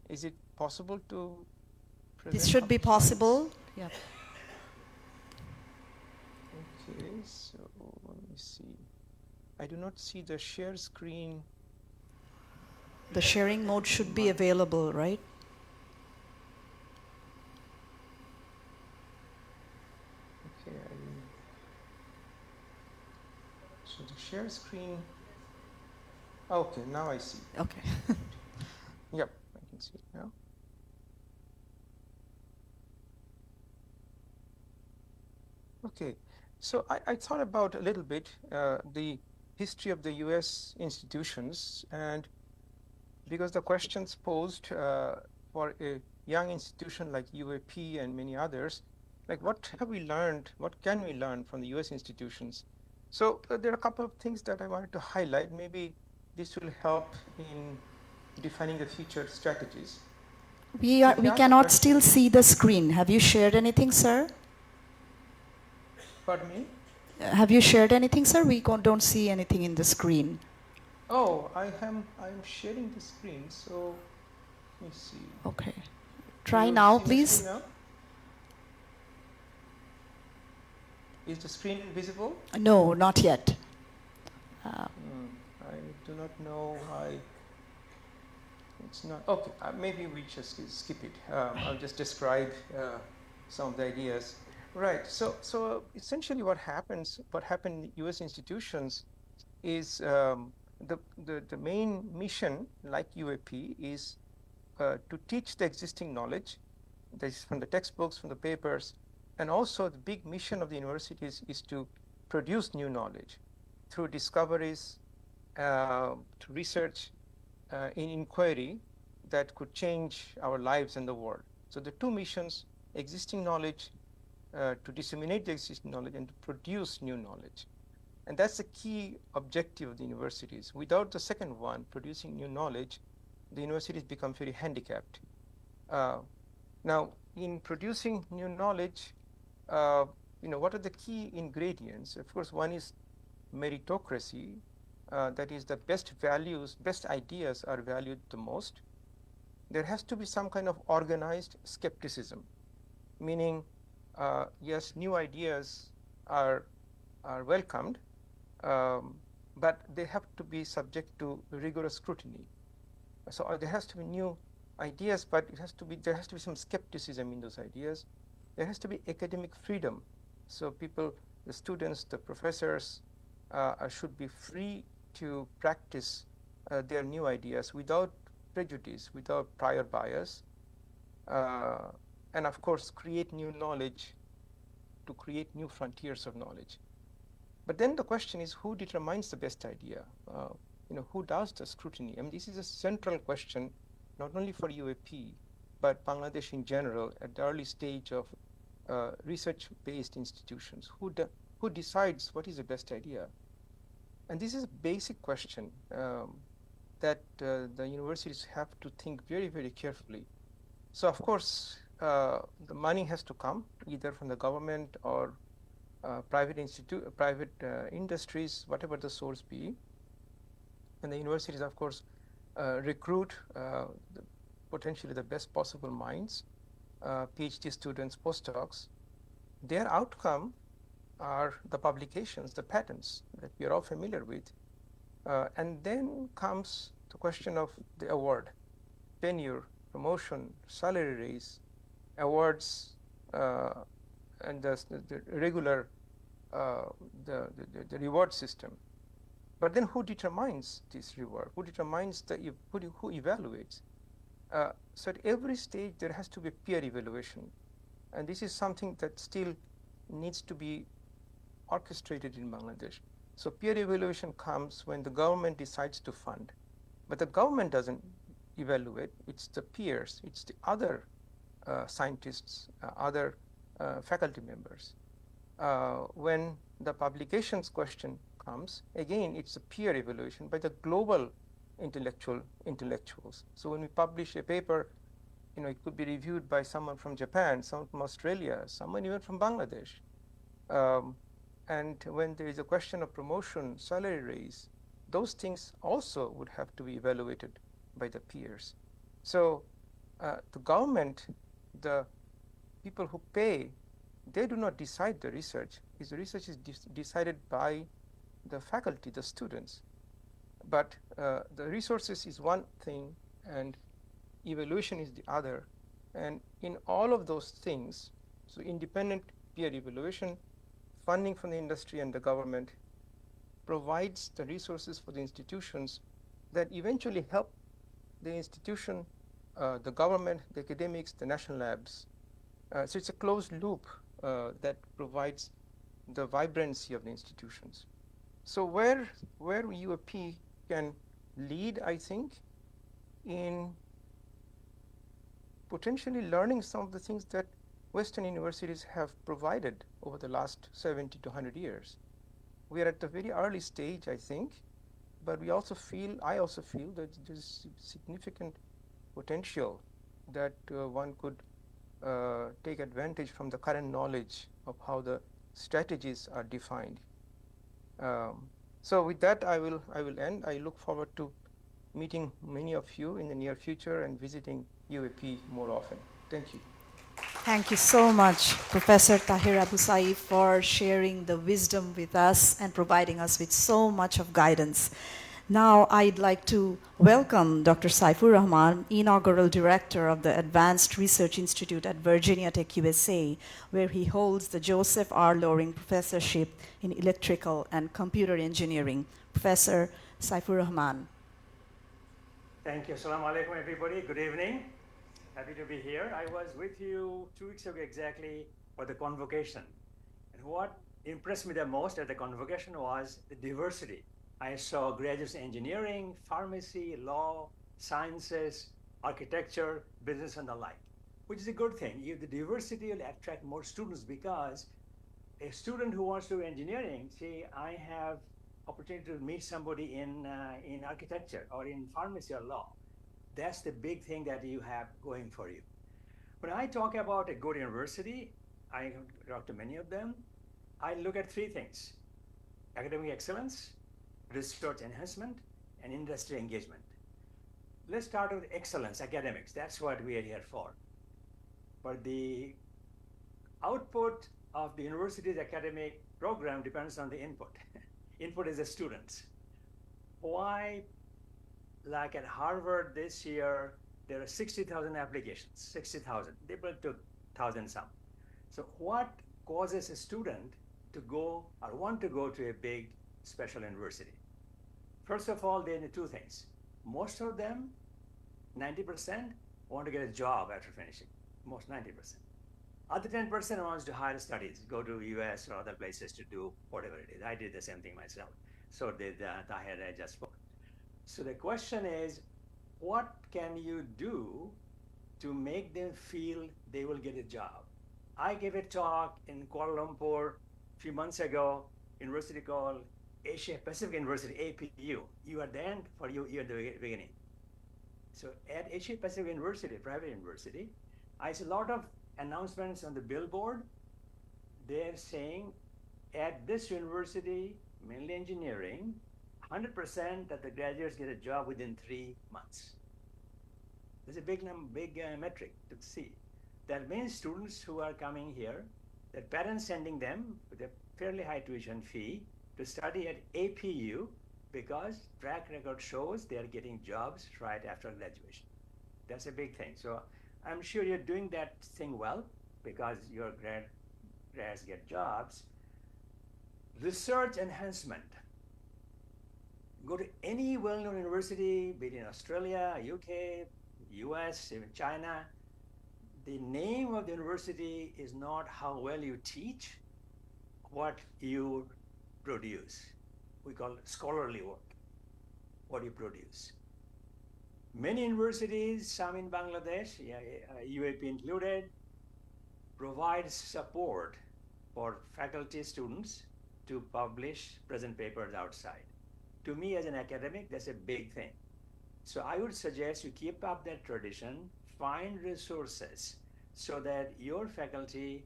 Is it possible to present? This should be possible. Yeah. Okay, so let me see. I do not see the share screen. The sharing mode should be available, right? Okay, so the share screen. Okay, now I see. Okay. Yep, I can see it now. Okay, so I thought about a little bit the history of the US institutions, and because the questions posed for a young institution like UAP and many others, like what have we learned, what can we learn from the US institutions? So there are a couple of things that I wanted to highlight. Maybe this will help in defining the future strategies. We cannot still see the screen. Have you shared anything, sir? Pardon me? Have you shared anything, sir? We don't see anything in the screen. Oh, I'm sharing the screen, so let me see. Okay. Try now, please. Now? Is the screen visible? No, not yet. I do not know why it's not. Okay, maybe we just skip it. I'll just describe some of the ideas. Right. So essentially, what happened in U.S. institutions is the main mission, like UAP, is to teach the existing knowledge. This is from the textbooks, from the papers, and also the big mission of the universities is to produce new knowledge through discoveries, through research, in inquiry that could change our lives and the world. So the two missions: existing knowledge, to disseminate the existing knowledge, and to produce new knowledge. And that's the key objective of the universities. Without the second one, producing new knowledge, the universities become very handicapped. Now, in producing new knowledge, what are the key ingredients? Of course, one is meritocracy. That is, the best values, best ideas are valued the most. There has to be some kind of organized skepticism, meaning, yes, new ideas are welcomed, but they have to be subject to rigorous scrutiny. So there has to be new ideas, but there has to be some skepticism in those ideas. There has to be academic freedom. So the students, the professors should be free to practice their new ideas without prejudice, without prior bias, and of course create new knowledge, to create new frontiers of knowledge. But then the question is, who determines the best idea? Who does the scrutiny? I mean, this is a central question, not only for UAP, but Bangladesh in general, at the early stage of research-based institutions. Who decides what is the best idea? And this is a basic question that the universities have to think very, very carefully. So of course, the money has to come either from the government or private industries, whatever the source be. And the universities, of course, recruit potentially the best possible minds, PhD students, postdocs. Their outcome are the publications, the patents that we are all familiar with. And then comes the question of the award, tenure, promotion, salary raise, awards, and the regular the reward system. But then who determines this reward? Who determines who evaluates? So at every stage there has to be peer evaluation, and this is something that still needs to be orchestrated in Bangladesh. So peer evaluation comes when the government decides to fund, but the government doesn't evaluate. It's the peers, it's the other scientists, other faculty members. When the publications question comes, again, it's a peer evaluation by the global intellectuals. So when we publish a paper, it could be reviewed by someone from Japan, someone from Australia, someone even from Bangladesh. And when there is a question of promotion, salary raise, those things also would have to be evaluated by the peers. So the government, the people who pay, they do not decide the research. The research is decided by the faculty, the students. But the resources is one thing and evaluation is the other. And in all of those things, so independent peer evaluation, funding from the industry and the government provides the resources for the institutions that eventually help the institution, the government, the academics, the national labs. So it's a closed loop that provides the vibrancy of the institutions. So where UAP can lead, I think, in potentially learning some of the things that Western universities have provided over the last 70 to 100 years. We are at the very early stage, I think, but I also feel that there's significant potential that one could take advantage from the current knowledge of how the strategies are defined. So with that, I will end. I look forward to meeting many of you in the near future and visiting UAP more often. Thank you. Thank you so much, Professor Tahir Abu Saif, for sharing the wisdom with us and providing us with so much of guidance. Now I'd like to welcome Dr. Saifur Rahman, Inaugural Director of the Advanced Research Institute at Virginia Tech, USA, where he holds the Joseph R. Loring Professorship in Electrical and Computer Engineering. Professor Saifur Rahman. Thank you. Assalamu alaikum, everybody. Good evening. Happy to be here. I was with you 2 weeks ago exactly for the convocation. And what impressed me the most at the convocation was the diversity. I saw graduates in engineering, pharmacy, law, sciences, architecture, business, and the like, which is a good thing. The diversity will attract more students because a student who wants to do engineering, say, I have opportunity to meet somebody in architecture or in pharmacy or law. That's the big thing that you have going for you. When I talk about a good university, I talk to many of them, I look at 3 things: academic excellence, research enhancement, and industry engagement. Let's start with excellence, academics. That's what we are here for. But the output of the university's academic program depends on the input. Input is the students. Why? Like at Harvard this year, there are 60,000 applications, 60,000. They built to 1,000 some. So what causes a student to go or want to go to a big special university? First of all, they need 2 things. Most of them, 90%, want to get a job after finishing, most 90%. Other 10% wants to higher studies, go to US or other places to do whatever it is. I did the same thing myself. So did Tahir, I just spoke. So the question is, what can you do to make them feel they will get a job? I gave a talk in Kuala Lumpur a few months ago, university called Asia Pacific University, APU. You are the end, for you are the beginning. So at Asia Pacific University, private university, I see a lot of announcements on the billboard. They're saying at this university, mainly engineering, 100% of the graduates get a job within 3 months. That's a big metric to see. That means students who are coming here, their parents sending them with a fairly high tuition fee to study at APU because track record shows they are getting jobs right after graduation. That's a big thing. So I'm sure you're doing that thing well because your grads get jobs. Research enhancement. Go to any well-known university, be it in Australia, UK, US, even China. The name of the university is not how well you teach, what you produce. We call it scholarly work, what you produce. Many universities, some in Bangladesh, UAP included, provide support for faculty students to publish present papers outside. To me, as an academic, that's a big thing. So I would suggest you keep up that tradition, find resources so that your faculty,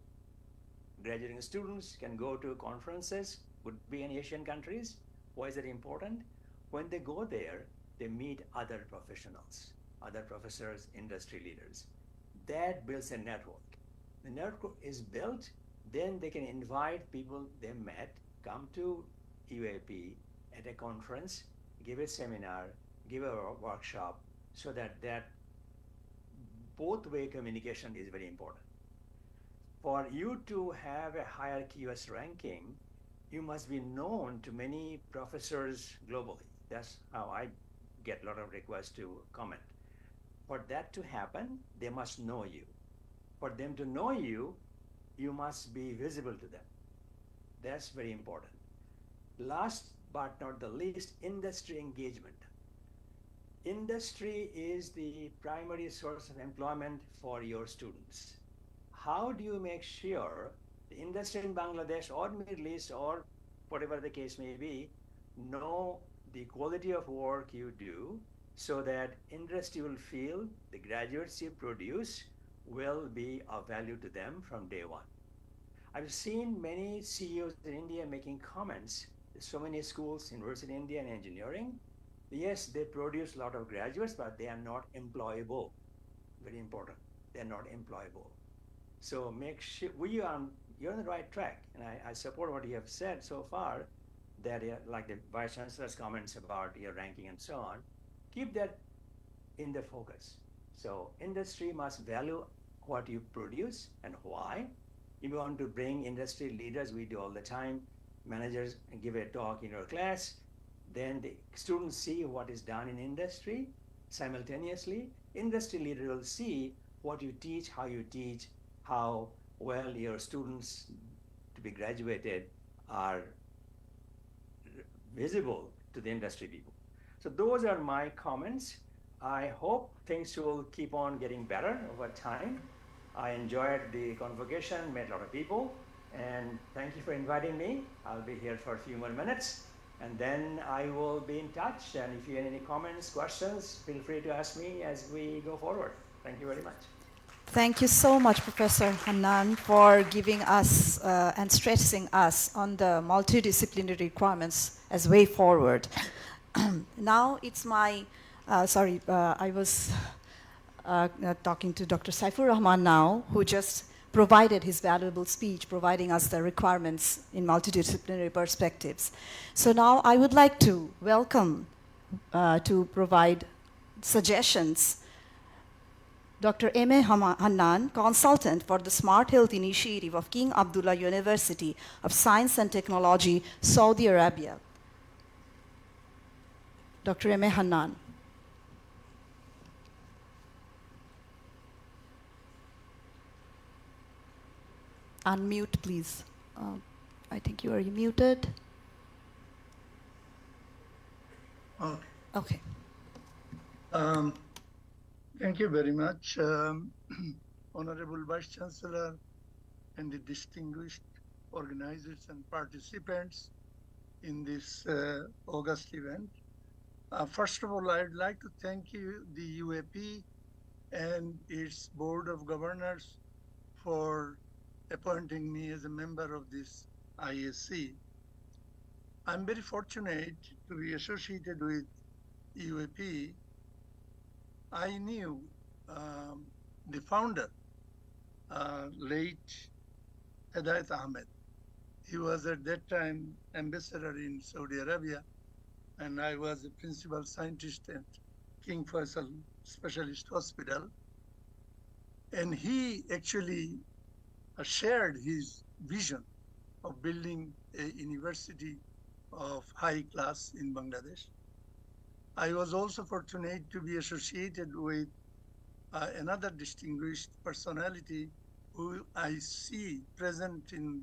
graduating students can go to conferences, would be in Asian countries. Why is it important? When they go there, they meet other professionals, other professors, industry leaders. That builds a network. The network is built, then they can invite people they met, come to UAP at a conference, give a seminar, give a workshop, so that both way communication is very important. For you to have a higher QS ranking, you must be known to many professors globally. That's how I get a lot of requests to comment. For that to happen, they must know you. For them to know you, you must be visible to them. That's very important. Last but not the least, industry engagement. Industry is the primary source of employment for your students. How do you make sure the industry in Bangladesh or Middle East or whatever the case may be know the quality of work you do so that industry will feel the graduates you produce will be of value to them from day one? I've seen many CEOs in India making comments. There's so many schools, university in India and engineering. Yes, they produce a lot of graduates, but they are not employable. Very important. They're not employable. So make sure you're on the right track. And I support what you have said so far, that like the Vice Chancellor's comments about your ranking and so on, keep that in the focus. So industry must value what you produce and why. If you want to bring industry leaders, we do all the time, managers give a talk in your class, then the students see what is done in industry. Simultaneously, industry leader will see what you teach, how well your students to be graduated are visible to the industry people. So those are my comments. I hope things will keep on getting better over time. I enjoyed the convocation, met a lot of people, and thank you for inviting me. I'll be here for a few more minutes, and then I will be in touch. And if you have any comments, questions, feel free to ask me as we go forward. Thank you very much. Thank you so much, Professor Hanan, for giving us and stressing us on the multidisciplinary requirements as way forward. Now it's my, I was talking to Dr. Saifur Rahman now, who just provided his valuable speech, providing us the requirements in multidisciplinary perspectives. So now I would like to welcome to provide suggestions Dr. M.A. Hannan, consultant for the Smart Health Initiative of King Abdullah University of Science and Technology, Saudi Arabia. Dr. M.A. Hannan. Unmute, please. I think you are muted. Okay. Okay. Thank you very much, Honorable Vice Chancellor and the distinguished organizers and participants in this August event. First of all, I'd like to thank you, the UAP and its Board of Governors, for appointing me as a member of this ISC. I'm very fortunate to be associated with UAP. I knew the founder, late Hidayat Ahmed. He was at that time ambassador in Saudi Arabia, and I was a principal scientist at King Faisal Specialist Hospital. And he actually shared his vision of building a university of high class in Bangladesh. I was also fortunate to be associated with another distinguished personality who I see present in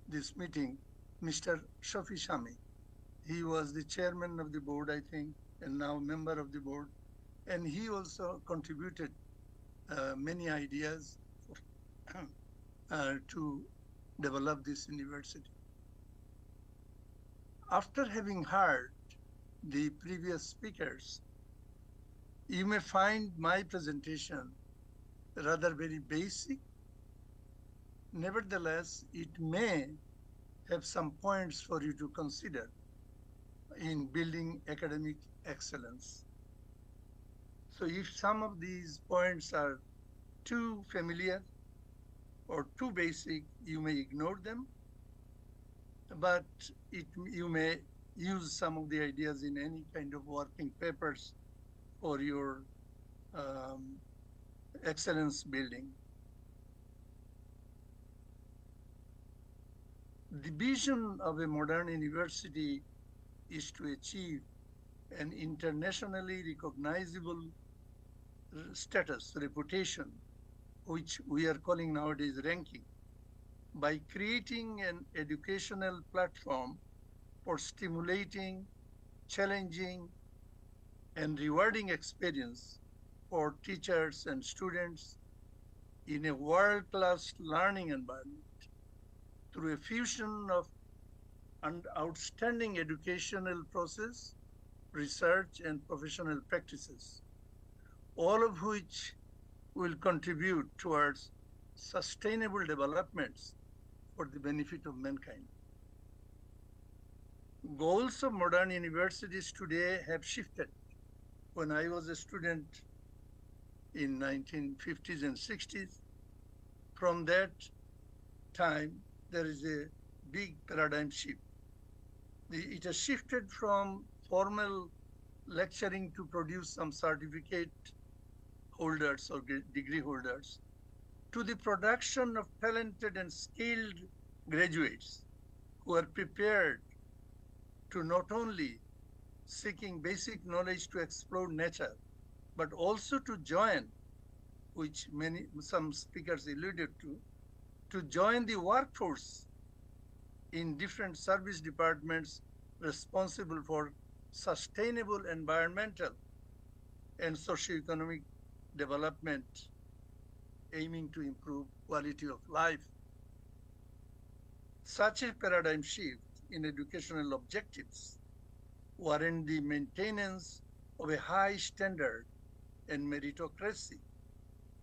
this meeting, Mr. Shafi Shami. He was the chairman of the board, I think, and now member of the board. And he also contributed many ideas to develop this university. After having heard the previous speakers, you may find my presentation rather very basic. Nevertheless, it may have some points for you to consider in building academic excellence. So if some of these points are too familiar or too basic, you may ignore them, but you may use some of the ideas in any kind of working papers for your excellence building. The vision of a modern university is to achieve an internationally recognizable status, reputation, which we are calling nowadays ranking, by creating an educational platform for stimulating, challenging, and rewarding experience for teachers and students in a world-class learning environment through a fusion of an outstanding educational process, research, and professional practices, all of which will contribute towards sustainable developments for the benefit of mankind. Goals of modern universities today have shifted. When I was a student in 1950s and 60s, from that time, there is a big paradigm shift. It has shifted from formal lecturing to produce some certificate holders or degree holders to the production of talented and skilled graduates who are prepared to not only seeking basic knowledge to explore nature, but also to join, which some speakers alluded to join the workforce in different service departments responsible for sustainable environmental and socioeconomic development, aiming to improve quality of life. Such a paradigm shift in educational objectives warrant the maintenance of a high standard and meritocracy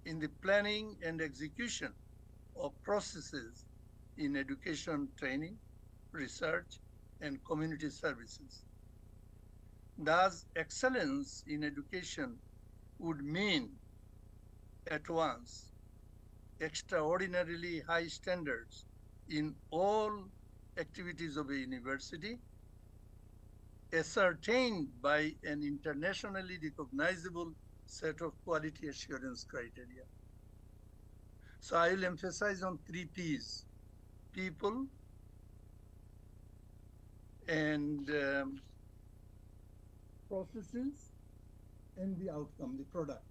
in the planning and execution of processes in education training, research, and community services. Thus, excellence in education would mean at once extraordinarily high standards in all activities of a university, ascertained by an internationally recognizable set of quality assurance criteria. So I will emphasize on 3 P's: people and processes and the outcome, the product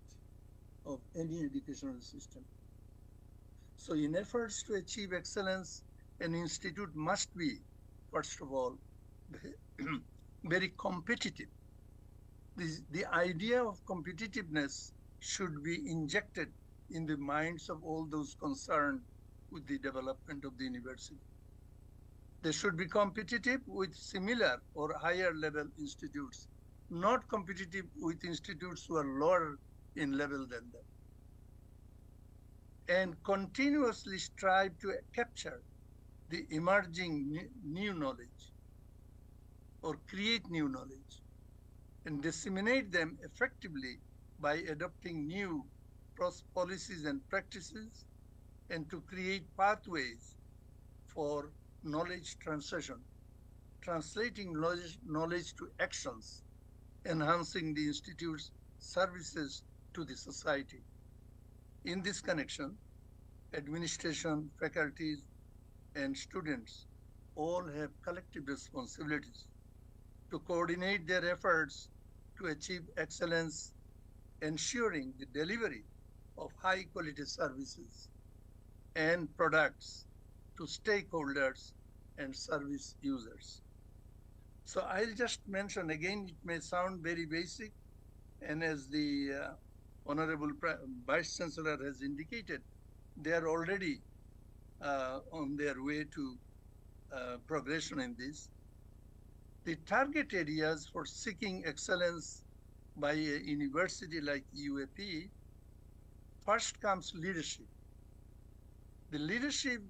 of any educational system. So in efforts to achieve excellence, an institute must be, first of all, very competitive. The idea of competitiveness should be injected in the minds of all those concerned with the development of the university. They should be competitive with similar or higher level institutes, not competitive with institutes who are lower in level than them. And continuously strive to capture the emerging new knowledge or create new knowledge and disseminate them effectively by adopting new policies and practices, and to create pathways for knowledge transition, translating knowledge to actions, enhancing the institute's services to the society. In this connection, administration, faculties, and students all have collective responsibilities to coordinate their efforts to achieve excellence, ensuring the delivery of high quality services and products to stakeholders and service users. So I'll just mention again, it may sound very basic, and as the Honorable Vice Chancellor has indicated, they are already on their way to progression in this. The target areas for seeking excellence by a university like UAP, first comes leadership. The leadership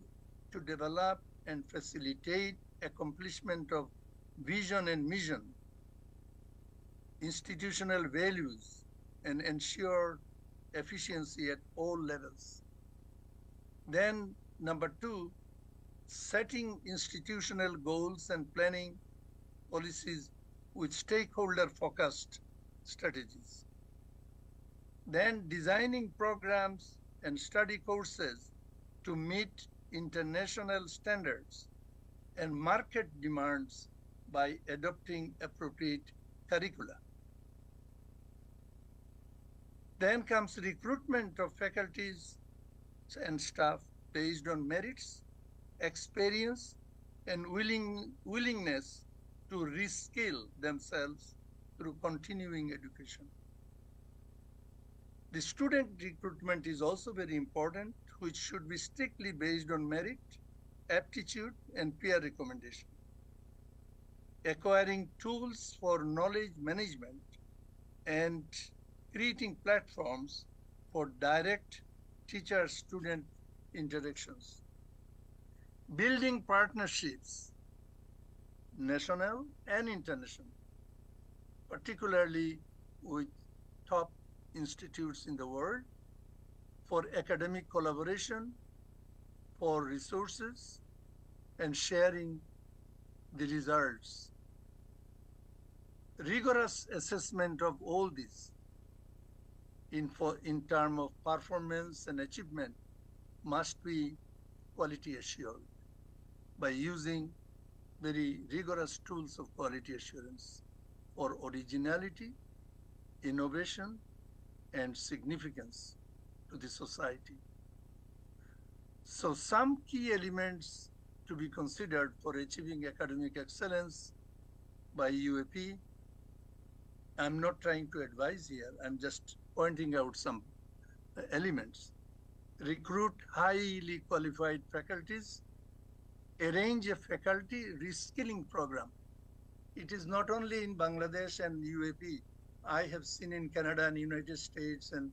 to develop and facilitate accomplishment of vision and mission, institutional values, and ensure efficiency at all levels. Then number two, setting institutional goals and planning policies with stakeholder-focused strategies. Then designing programs and study courses to meet international standards and market demands by adopting appropriate curricula. Then comes recruitment of faculties and staff based on merits, experience, and willingness to reskill themselves through continuing education. The student recruitment is also very important, which should be strictly based on merit, aptitude, and peer recommendation. Acquiring tools for knowledge management and creating platforms for direct teacher-student interactions. Building partnerships, national and international, particularly with top institutes in the world, for academic collaboration, for resources, and sharing the results. Rigorous assessment of all this in terms of performance and achievement must be quality assured by using very rigorous tools of quality assurance for originality, innovation, and significance to the society. So some key elements to be considered for achieving academic excellence by UAP. I'm not trying to advise here, I'm just pointing out some elements. Recruit highly qualified faculties, arrange a faculty reskilling program. It is not only in Bangladesh and UAP. I have seen in Canada and United States and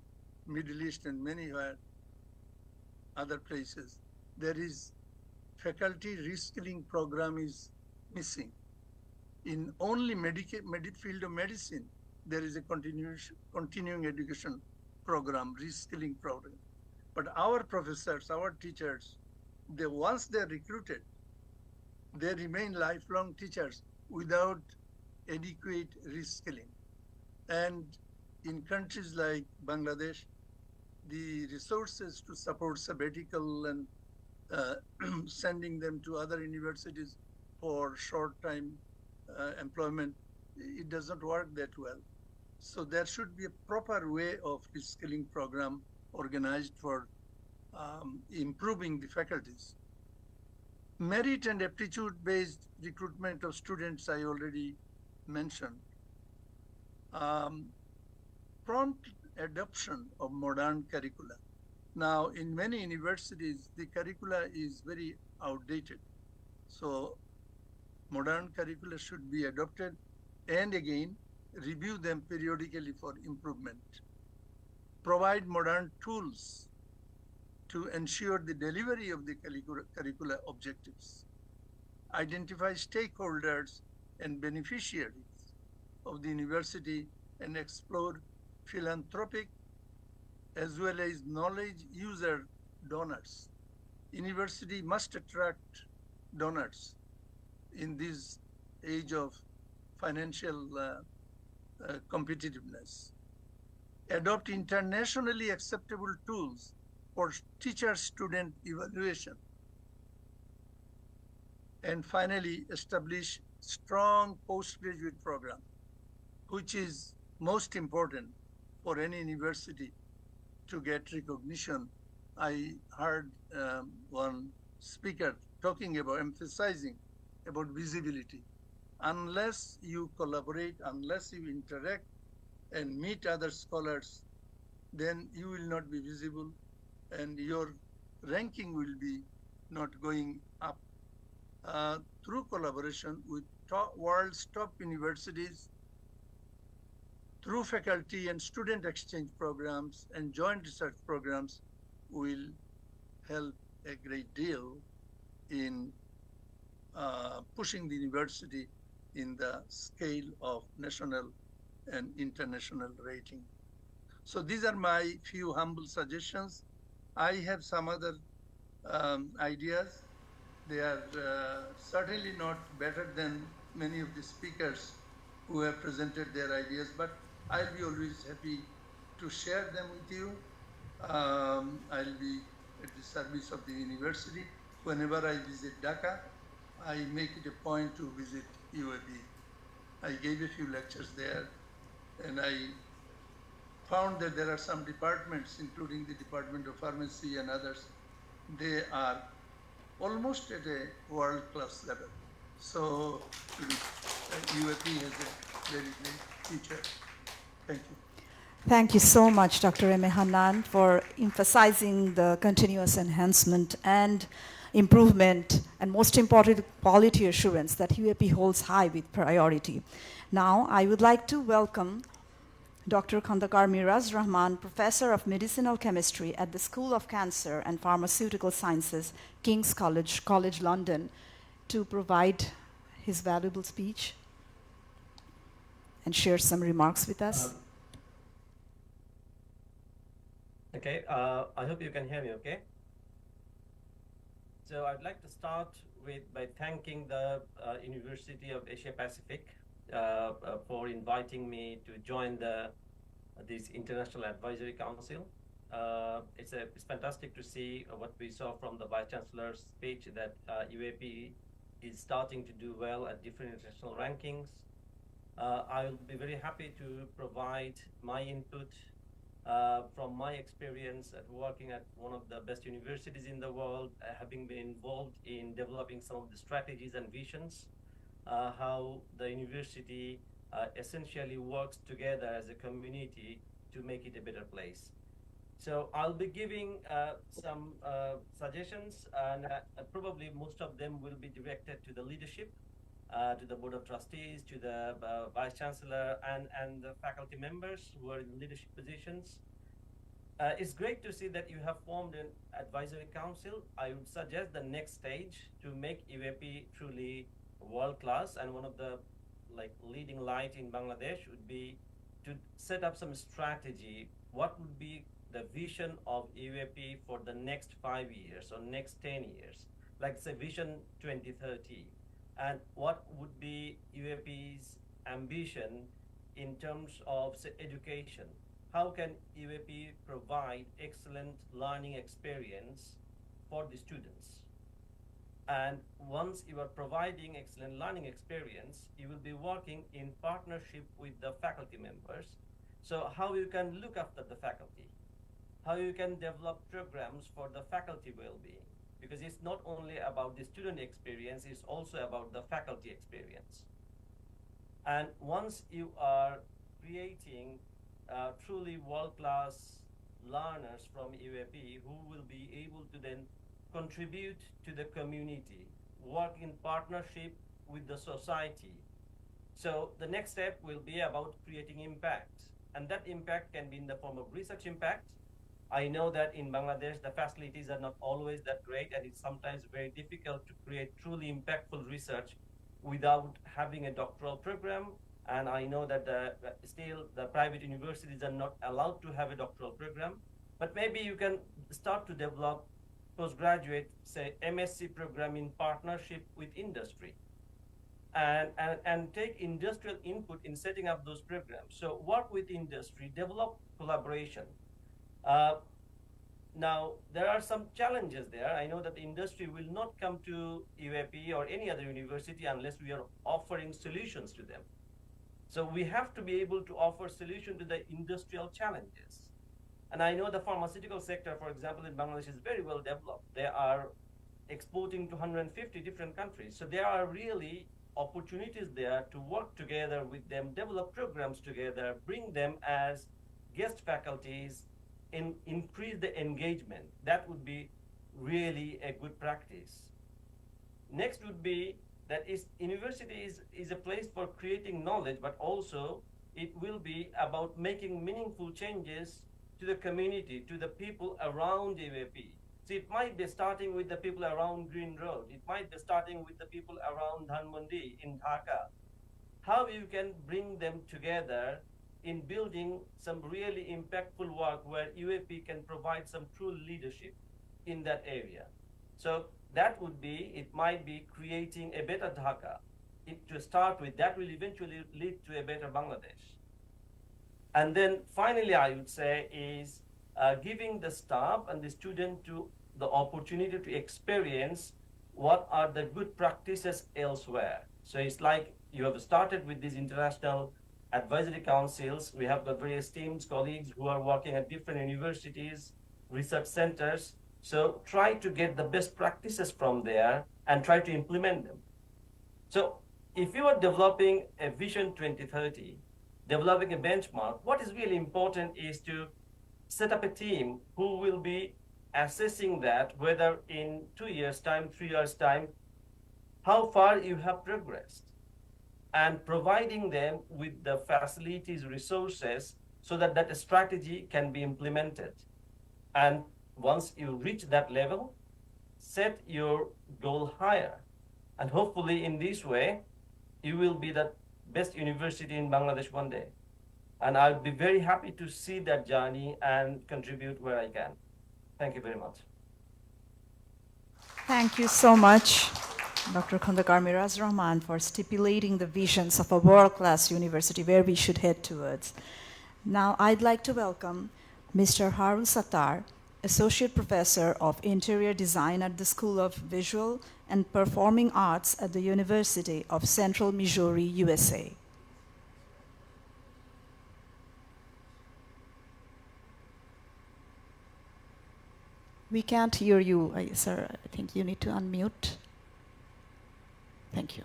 Middle East and many other places, there is faculty reskilling program is missing. In only field of medicine, there is a continuing education program, reskilling program. But our professors, our teachers, once they're recruited, they remain lifelong teachers without adequate reskilling. And in countries like Bangladesh, the resources to support sabbatical and sending them to other universities for short-time employment, it doesn't work that well. So there should be a proper way of reskilling program organized for improving the faculties. Merit and aptitude-based recruitment of students, I already mentioned. Prompt adoption of modern curricula. Now, in many universities, the curricula is very outdated. So modern curricula should be adopted and again, review them periodically for improvement. Provide modern tools to ensure the delivery of the curricula objectives. Identify stakeholders and beneficiaries of the university and explore philanthropic as well as knowledge user donors. University must attract donors in this age of financial competitiveness. Adopt internationally acceptable tools for teacher-student evaluation. And finally, establish strong postgraduate program, which is most important for any university to get recognition. I heard one speaker talking about emphasizing about visibility. Unless you collaborate, unless you interact and meet other scholars, then you will not be visible and your ranking will be not going up. Through collaboration with world's top universities, through faculty and student exchange programs and joint research programs, will help a great deal in pushing the university in the scale of national and international rating. So these are my few humble suggestions. I have some other ideas. They are certainly not better than many of the speakers who have presented their ideas, but I'll be always happy to share them with you. I'll be at the service of the university. Whenever I visit Dhaka, I make it a point to visit UAP. I gave a few lectures there, and I found that there are some departments, including the Department of Pharmacy and others, they are almost at a world-class level. So UAP has a very great future. Thank you. Thank you so much, Dr. M. A. Hanan, for emphasizing the continuous enhancement and improvement, and most important, quality assurance that UAP holds high with priority. Now, I would like to welcome Dr. Khandakar Miraz Rahman, Professor of Medicinal Chemistry at the School of Cancer and Pharmaceutical Sciences, King's College London, to provide his valuable speech and share some remarks with us. Okay, I hope you can hear me okay. So I'd like to start by thanking the University of Asia Pacific for inviting me to join this International Advisory Council. It's fantastic to see what we saw from the Vice Chancellor's speech, that UAP is starting to do well at different international rankings. I'll be very happy to provide my input from my experience at working at one of the best universities in the world, having been involved in developing some of the strategies and visions, how the university essentially works together as a community to make it a better place. So I'll be giving some suggestions, and probably most of them will be directed to the leadership, to the Board of Trustees, to the Vice Chancellor, and the faculty members who are in leadership positions. It's great to see that you have formed an advisory council. I would suggest the next stage to make UAP truly world-class, and one of the leading light in Bangladesh would be to set up some strategy. What would be the vision of UAP for the next 5 years or next 10 years, like say Vision 2030? And what would be UAP's ambition in terms of say, education? How can UAP provide excellent learning experience for the students? And once you are providing excellent learning experience, you will be working in partnership with the faculty members. So how you can look after the faculty, how you can develop programs for the faculty well-being, because it's not only about the student experience, it's also about the faculty experience. And once you are creating truly world-class learners from UAP who will be able to then contribute to the community, work in partnership with the society. So the next step will be about creating impact. And that impact can be in the form of research impact. I know that in Bangladesh, the facilities are not always that great, and it's sometimes very difficult to create truly impactful research without having a doctoral program. And I know that still the private universities are not allowed to have a doctoral program. But maybe you can start to develop postgraduate, say, MSc program in partnership with industry, and take industrial input in setting up those programs. So work with industry, develop collaboration. Now, there are some challenges there. I know that the industry will not come to UAP or any other university unless we are offering solutions to them. So we have to be able to offer solution to the industrial challenges. And I know the pharmaceutical sector, for example, in Bangladesh is very well developed. They are exporting to 150 different countries. So there are really opportunities there to work together with them, develop programs together, bring them as guest faculties, and increase the engagement. That would be really a good practice. Next would be that university is a place for creating knowledge, but also it will be about making meaningful changes to the community, to the people around UAP. So it might be starting with the people around Green Road. It might be starting with the people around Dhanmondi in Dhaka. How you can bring them together in building some really impactful work where UAP can provide some true leadership in that area. So that would be, it might be creating a better Dhaka. To start with, that will eventually lead to a better Bangladesh. And then finally, I would say is giving the staff and the student to the opportunity to experience what are the good practices elsewhere. So it's like you have started with these international advisory councils. We have got very esteemed colleagues who are working at different universities, research centers. So try to get the best practices from there and try to implement them. So if you are developing a Vision 2030, developing a benchmark, what is really important is to set up a team who will be assessing that, whether in 2 years' time, 3 years' time, how far you have progressed, and providing them with the facilities, resources, so that that strategy can be implemented. And once you reach that level, set your goal higher. And hopefully in this way, you will be the best university in Bangladesh one day. And I'll be very happy to see that journey and contribute where I can. Thank you very much. Thank you so much, Dr. Khandakar Miraz Rahman, for stipulating the visions of a world-class university where we should head towards. Now, I'd like to welcome Mr. Harun Sattar, Associate Professor of Interior Design at the School of Visual and Performing Arts at the University of Central Missouri, USA. We can't hear you, sir. I think you need to unmute. Thank you.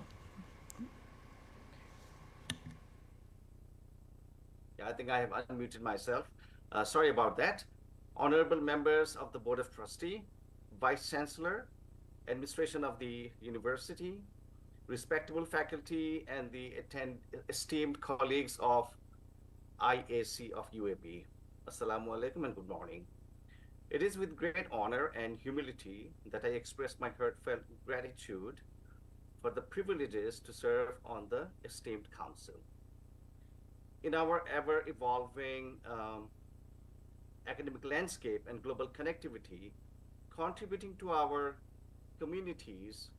Yeah, I think I have unmuted myself. Sorry about that. Honorable members of the Board of Trustee, Vice Chancellor, Administration of the University, respectable faculty, and the esteemed colleagues of IAC of UAP. Assalamu alaikum and good morning. It is with great honor and humility that I express my heartfelt gratitude for the privileges to serve on the esteemed council. In our ever-evolving academic landscape and global connectivity, contributing to our communities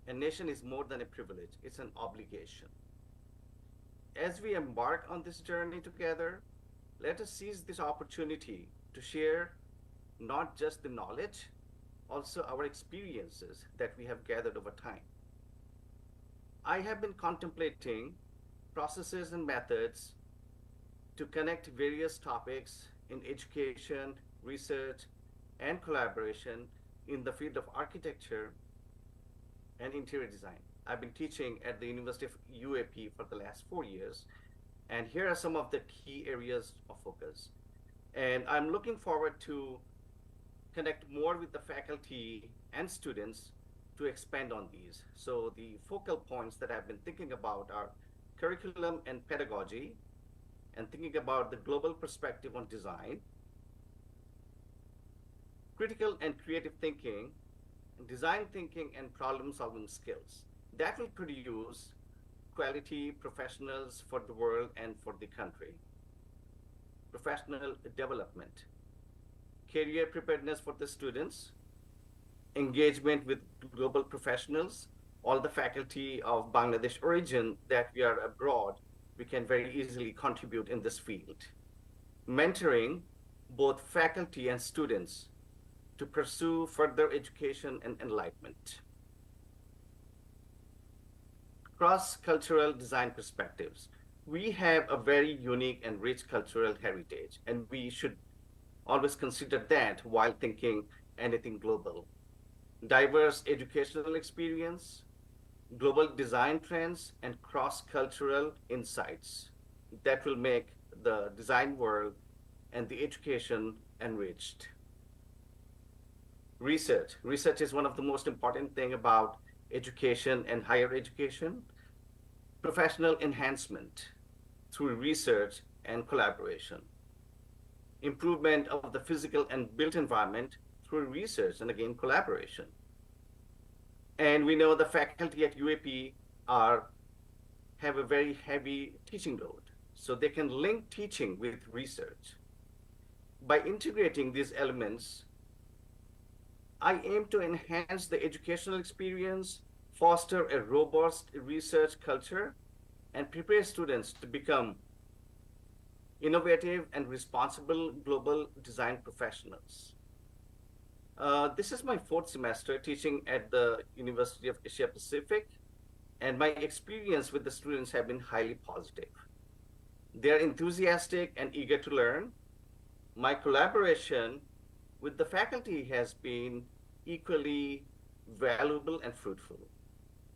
and nation is more than a privilege, it's an obligation. As we embark on this journey together, let us seize this opportunity to share not just the knowledge, also our experiences that we have gathered over time. I have been contemplating processes and methods to connect various topics in education, research, and collaboration in the field of architecture and interior design. I've been teaching at the University of UAP for the last 4 years, and here are some of the key areas of focus. And I'm looking forward to connect more with the faculty and students to expand on these. So the focal points that I've been thinking about are curriculum and pedagogy, and thinking about the global perspective on design, critical and creative thinking, design thinking, and problem-solving skills. That will produce quality professionals for the world and for the country. Professional development, career preparedness for the students, engagement with global professionals, all the faculty of Bangladesh origin that we are abroad, we can very easily contribute in this field. Mentoring both faculty and students to pursue further education and enlightenment. Cross-cultural design perspectives. we have a very unique and rich cultural heritage, and we should always consider that while thinking anything global. Diverse educational experience, global design trends, and cross cultural insights that will make the design world and the education enriched. Research. Research is one of the most important thing about education and higher education. Professional enhancement through research and collaboration. Improvement of the physical and built environment through research and again collaboration. And we know the faculty at UAP are have a very heavy teaching load, so they can link teaching with research. By integrating these elements, I aim to enhance the educational experience, foster a robust research culture, and prepare students to become innovative and responsible global design professionals. This is my fourth semester teaching at the University of Asia Pacific, and my experience with the students have been highly positive. They're enthusiastic and eager to learn. My collaboration with the faculty has been equally valuable and fruitful.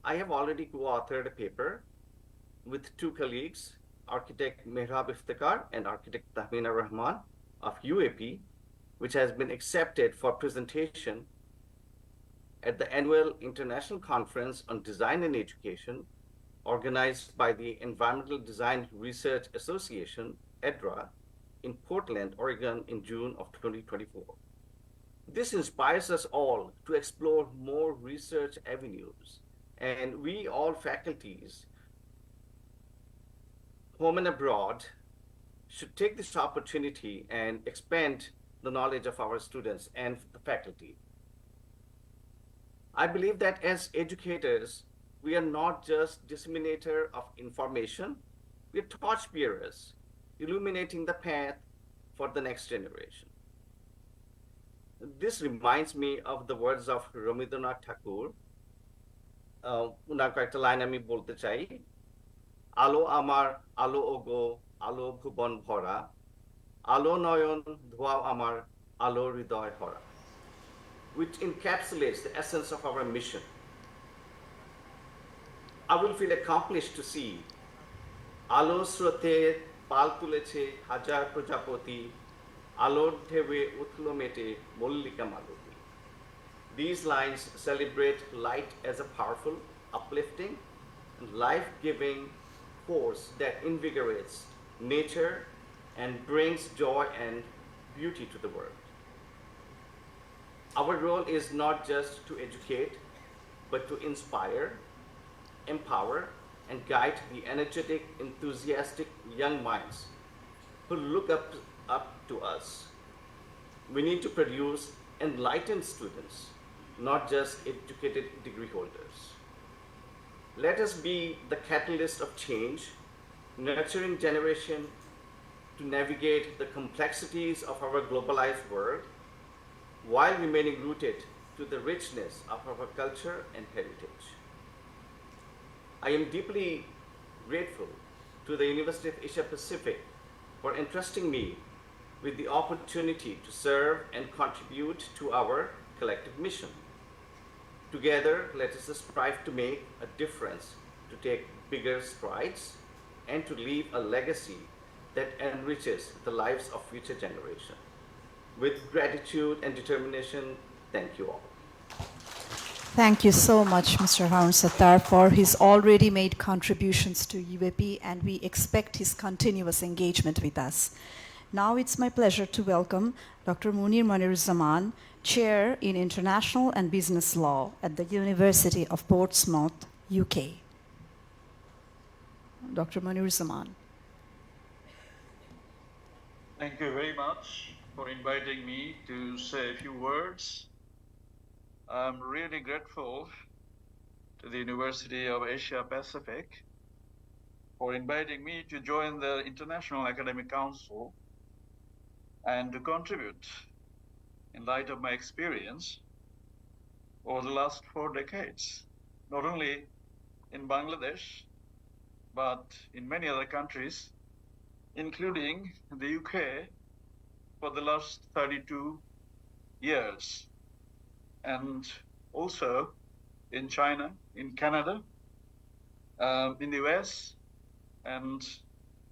I have already co-authored a paper with two colleagues, architect Mehrab Iftikhar and architect Tahmina Rahman of UAP, which has been accepted for presentation at the annual International Conference on Design and Education, organized by the Environmental Design Research Association, EDRA, in Portland, Oregon in June of 2024. This inspires us all to explore more research avenues, and we all faculties, home and abroad, should take this opportunity and expand the knowledge of our students and the faculty. I believe that as educators, we are not just disseminator of information, we are torch bearers, illuminating the path for the next generation. This reminds me of the words of Rabindranath Tagore. উনার কয়েকটা line আমি বলতে চাই। আলো আমার আলো ওগো আলো ভুবন ভরা আলো নয়ন ধোয়াও আমার আলো হৃদয় হরা, which encapsulates the essence of our mission. I will feel accomplished to see আলো স্রোতে পাল তুলেছে হাজার প্রজাপতি আলোর ঢেউয়ে উথল মেটে মল্লিকা মালতী. These lines celebrate light as a powerful, uplifting, and life-giving force that invigorates nature and brings joy and beauty to the world. Our role is not just to educate, but to inspire, empower, and guide the energetic, enthusiastic young minds who look up to us. We need to produce enlightened students, not just educated degree holders. Let us be the catalyst of change, nurturing generation to navigate the complexities of our globalized world while remaining rooted to the richness of our culture and heritage. I am deeply grateful to the University of Asia Pacific for entrusting me with the opportunity to serve and contribute to our collective mission. Together, let us strive to make a difference, to take bigger strides, and to leave a legacy that enriches the lives of future generations. With gratitude and determination, thank you all. Thank you so much, Mr. Harun Sattar, for his already made contributions to UAP, and we expect his continuous engagement with us. Now it's my pleasure to welcome Dr. Munir Zaman, Chair in International and Business Law at the University of Portsmouth, UK. Dr. Munir Zaman. Thank you very much for inviting me to say a few words. I'm really grateful to the University of Asia Pacific for inviting me to join the International Academic Council and to contribute in light of my experience over the last 4 decades, not only in Bangladesh, but in many other countries, including the UK, for the last 32 years, and also in China, in Canada, in the US, and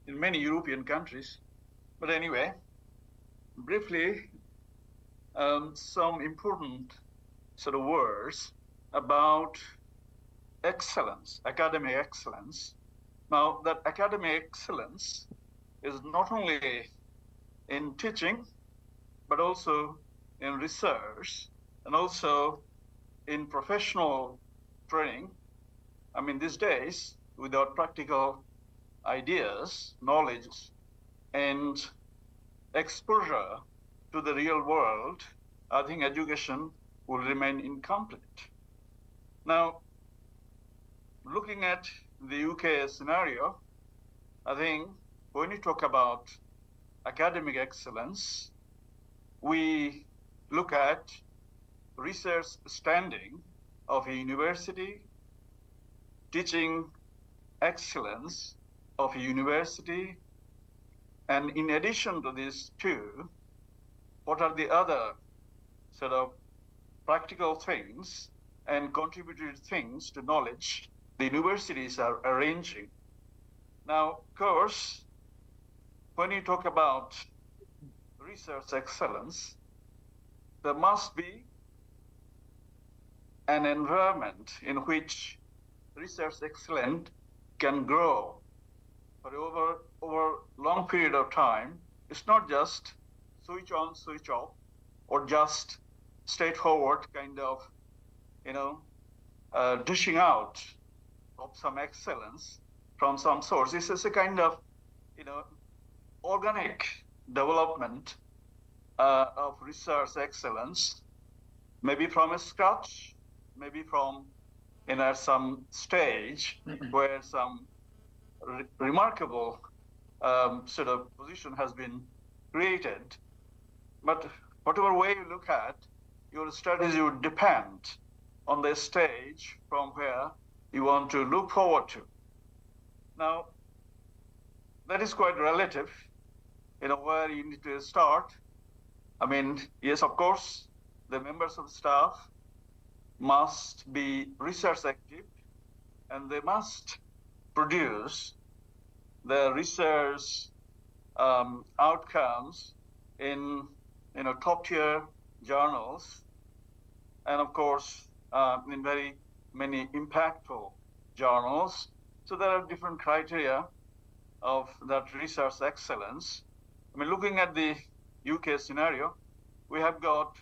in many European countries. But anyway, briefly, some important sort of words about excellence, academic excellence. Now, that academic excellence is not only in teaching, but also in research and also in professional training. I mean, these days, without practical ideas, knowledge, and exposure to the real world, I think education will remain incomplete. Now, looking at the UK scenario, I think when you talk about academic excellence, we look at research standing of a university, teaching excellence of a university, and in addition to these two, what are the other sort of practical things and contributory things to knowledge the universities are arranging? Now, of course, when you talk about research excellence, there must be an environment in which research excellence can grow for over long period of time. It's not just switch on, switch off, or just straightforward kind of, dishing out of some excellence from some source. This is a kind of, organic development of research excellence, maybe from a scratch, maybe from some stage where some remarkable sort of position has been created. But whatever way you look at, your strategy would depend on the stage from where you want to look forward to. Now, that is quite relative, where you need to start. I mean, yes, of course, the members of staff must be research active, and they must produce the research outcomes in top tier journals, and of course in very many impactful journals. So there are different criteria of that research excellence. I mean, looking at the UK scenario, we have got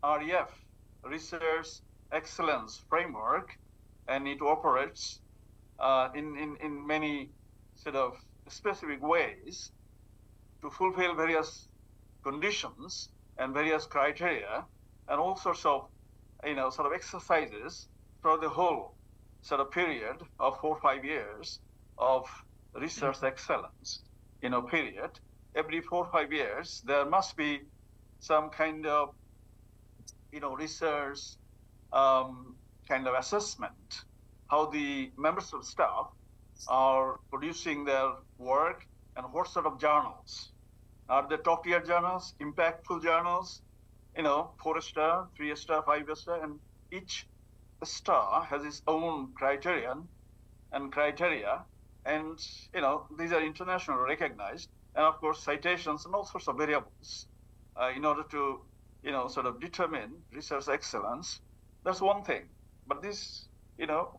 REF, Research Excellence Framework, and it operates in many sort of specific ways to fulfill various conditions and various criteria and all sorts of sort of exercises for the whole sort of period of 4 or 5 years of research excellence period. Every 4 or 5 years there must be some kind of research kind of assessment, how the members of staff are producing their work and what sort of journals. Are they top tier journals, impactful journals, 4-star, 3-star, 5-star, and each star has its own criterion and criteria. And, these are internationally recognized. And of course, citations and all sorts of variables in order to, sort of determine research excellence. That's one thing. But this,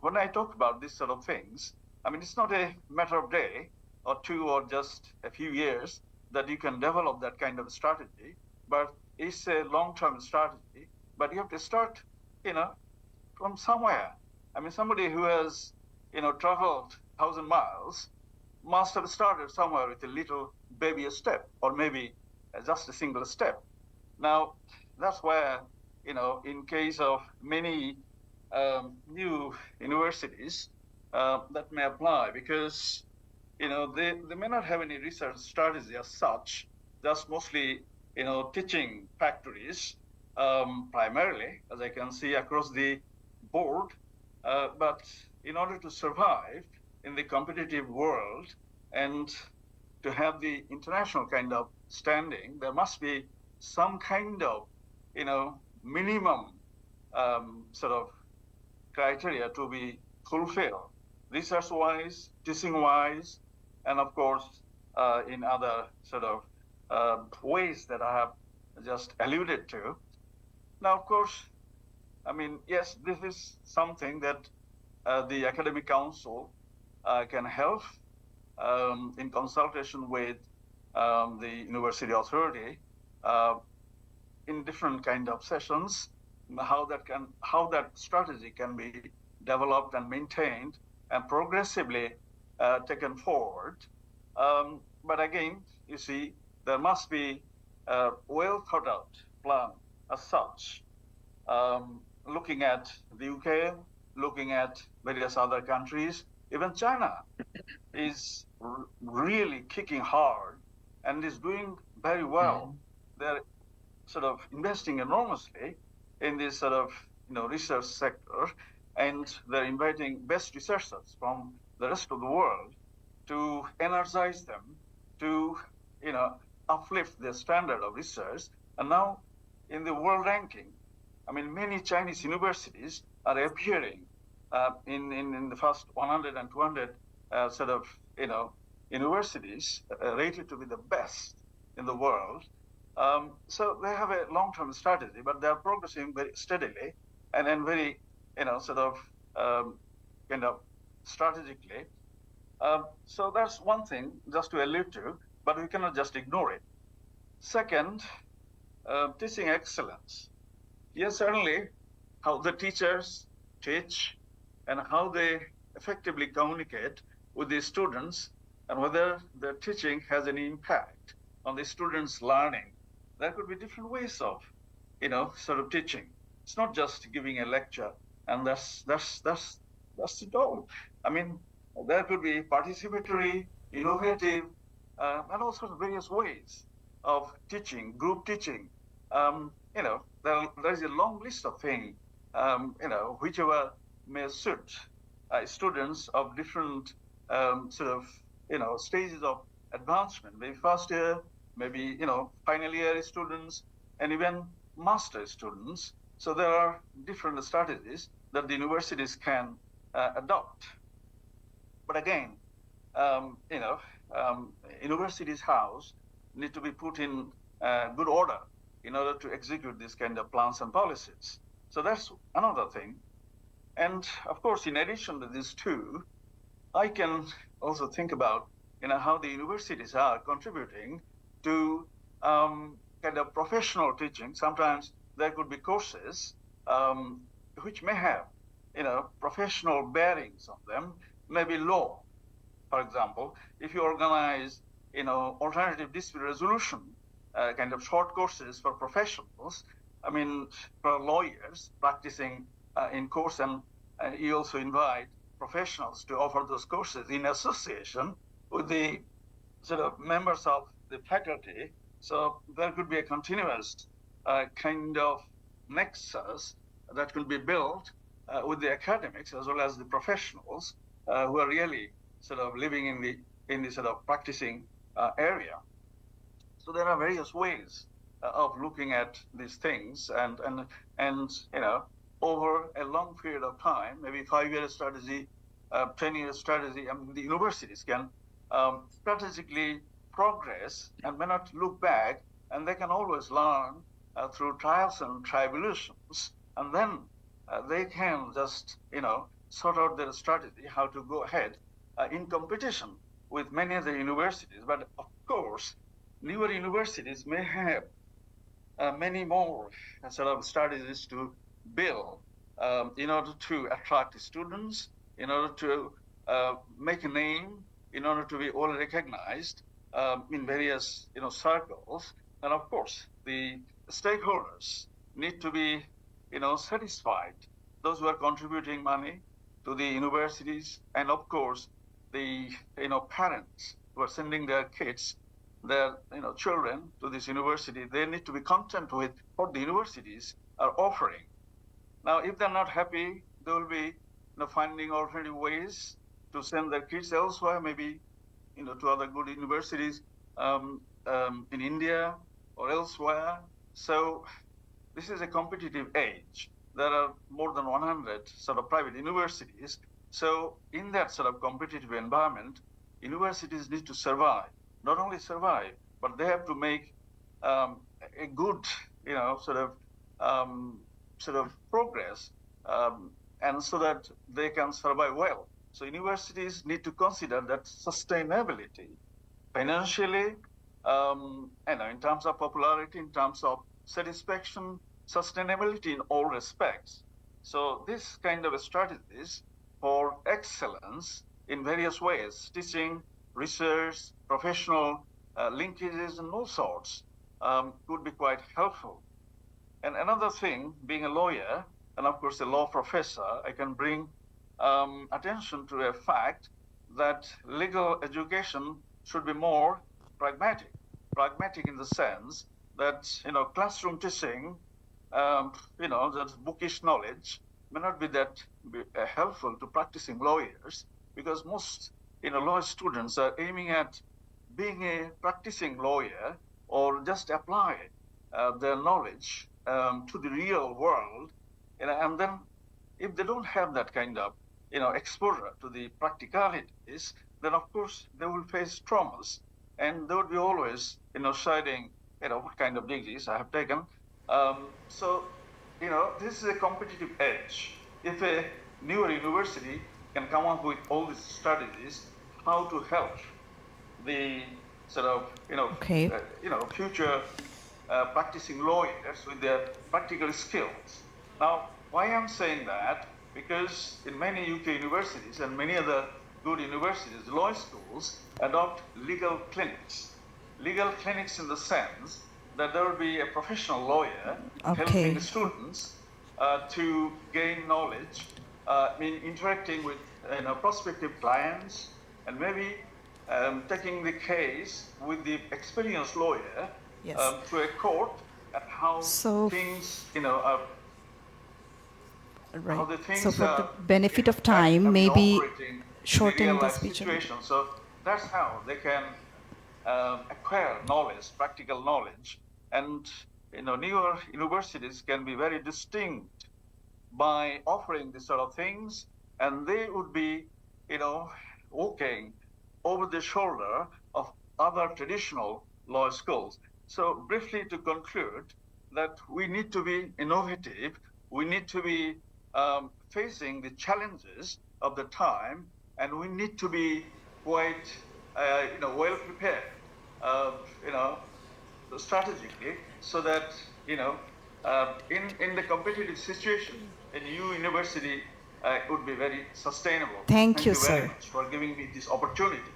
when I talk about these sort of things, I mean, it's not a matter of day or two or just a few years that you can develop that kind of strategy, but it's a long-term strategy. But you have to start, from somewhere. I mean, somebody who has, traveled 1,000 miles must have started somewhere with a little baby step, or maybe just a single step. Now, that's where, in case of many new universities, that may apply, because, they may not have any research strategy as such, just mostly, teaching factories, primarily, as I can see across the board. But in order to survive, in the competitive world and to have the international kind of standing, there must be some kind of, minimum sort of criteria to be fulfilled, research-wise, teaching-wise, and of course, in other sort of ways that I have just alluded to. Now, of course, I mean, yes, this is something that the Academic Council can help in consultation with the University Authority in different kind of sessions, how that strategy can be developed and maintained and progressively taken forward. But again, you see, there must be a well thought out plan as such, looking at the UK, looking at various other countries. Even China is really kicking hard and is doing very well. They're sort of investing enormously in this sort of research sector, and they're inviting best researchers from the rest of the world to energize them, to uplift the standard of research. And now in the world ranking, I mean, many Chinese universities are appearing in the first 100 and 200 sort of universities rated to be the best in the world. So they have a long-term strategy, but they are progressing very steadily and then very sort of kind of strategically. So that's one thing just to allude to, but we cannot just ignore it. Second, teaching excellence. Yes, certainly how the teachers teach and how they effectively communicate with the students and whether their teaching has any impact on the students' learning. There could be different ways of, sort of teaching. It's not just giving a lecture and that's it all. I mean, there could be participatory, innovative, and all sorts of various ways of teaching, group teaching. There is a long list of things, whichever may suit students of different sort of, stages of advancement, maybe first year, maybe, final year students, and even master students. So there are different strategies that the universities can adopt. But again, universities' house need to be put in good order in order to execute these kind of plans and policies. So that's another thing. And of course, in addition to these two, I can also think about how the universities are contributing to kind of professional teaching. Sometimes there could be courses which may have professional bearings on them, maybe law, for example. If you organize alternative dispute resolution kind of short courses for professionals, I mean, for lawyers practicing in course, and you also invite professionals to offer those courses in association with the sort of members of the faculty. So there could be a continuous kind of nexus that could be built with the academics as well as the professionals who are really sort of living in the sort of practicing area. So there are various ways of looking at these things, and over a long period of time, maybe 5-year strategy, 10-year strategy, I mean, the universities can strategically progress and may not look back, and they can always learn through trials and tribulations, and then they can just sort out their strategy how to go ahead in competition with many other universities. But of course, newer universities may have many more sort of strategies to build in order to attract students, in order to make a name, in order to be well recognized in various circles. And of course, the stakeholders need to be satisfied. Those who are contributing money to the universities, and of course, the parents who are sending their kids, their children to this university, they need to be content with what the universities are offering. Now, if they're not happy, they will be finding alternative ways to send their kids elsewhere, maybe to other good universities in India or elsewhere. So this is a competitive age. There are more than 100 sort of private universities. So in that sort of competitive environment, universities need to survive. Not only survive, but they have to make a good, sort of progress, and so that they can survive well. So universities need to consider that sustainability financially, in terms of popularity, in terms of satisfaction, sustainability in all respects. So this kind of strategies for excellence in various ways, teaching, research, professional linkages, and all sorts, could be quite helpful. And another thing, being a lawyer, and of course a law professor, I can bring attention to a fact that legal education should be more pragmatic. Pragmatic in the sense that, classroom teaching, that bookish knowledge may not be that helpful to practicing lawyers, because most, law students are aiming at being a practicing lawyer or just apply their knowledge to the real world, and then if they don't have that kind of exposure to the practicalities, then of course they will face traumas, and they would be always citing what kind of degrees I have taken. So this is a competitive edge. If a newer university can come up with all these strategies, how to help the sort of Okay. future practicing lawyers with their practical skills. Now, why I'm saying that? Because in many UK universities and many other good universities, law schools adopt legal clinics. Legal clinics in the sense that there will be a professional lawyer helping the students to gain knowledge, in interacting with prospective clients, and maybe taking the case with the experienced lawyer to a court, and how things, are. Right. How the things So for the benefit of time, maybe shorten the speech a little. So that's how they can acquire knowledge, practical knowledge, and newer universities can be very distinct by offering these sort of things, and they would be, walking over the shoulder of other traditional law schools. So briefly to conclude, that we need to be innovative, we need to be facing the challenges of the time, and we need to be quite, well prepared, strategically, so that, in the competitive situation, a new university would be very sustainable. Thank you, very sir. much for giving me this opportunity.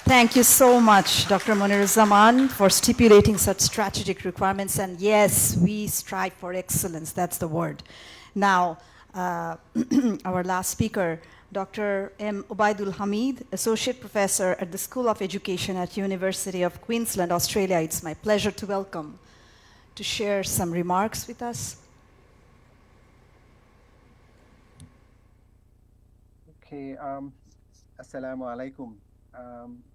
Thank you so much, Dr. Monir Zaman, for stipulating such strategic requirements. And yes, we strive for excellence. That's the word. Now, our last speaker, Dr. M. Ubaidul Hamid, Associate Professor at the School of Education at University of Queensland, Australia. It's my pleasure to welcome to share some remarks with us. Okay, Assalamu alaikum,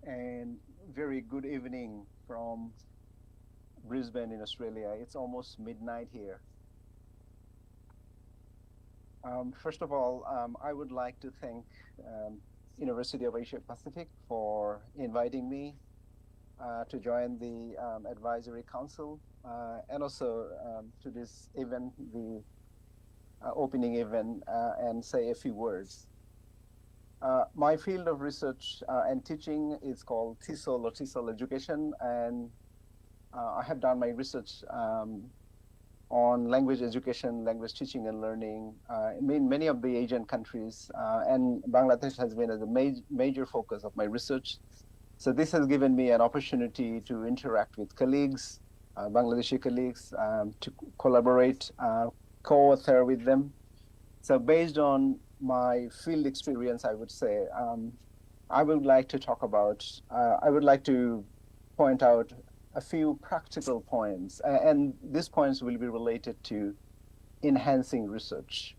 and very good evening from Brisbane in Australia. It's almost midnight here. First of all, I would like to thank University of Asia Pacific for inviting me to join the Advisory Council, and also to this event, the opening event, and say a few words. My field of research and teaching is called TESOL or TESOL Education, and I have done my research on language education, language teaching and learning in many of the Asian countries, and Bangladesh has been a major focus of my research. So this has given me an opportunity to interact with colleagues, Bangladeshi colleagues, to collaborate, co-author with them. So based on my field experience, I would say, I would like to talk about, I would like to point out a few practical points, and these points will be related to enhancing research.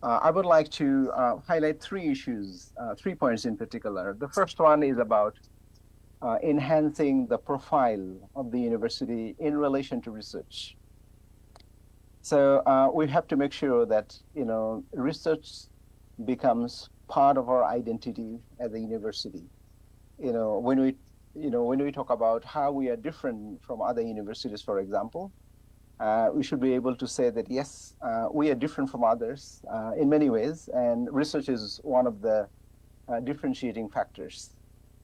I would like to highlight three issues, 3 points in particular. The first one is about enhancing the profile of the university in relation to research. So we have to make sure that research becomes part of our identity as a university. When we talk about how we are different from other universities, for example, we should be able to say that yes, we are different from others in many ways, and research is one of the differentiating factors.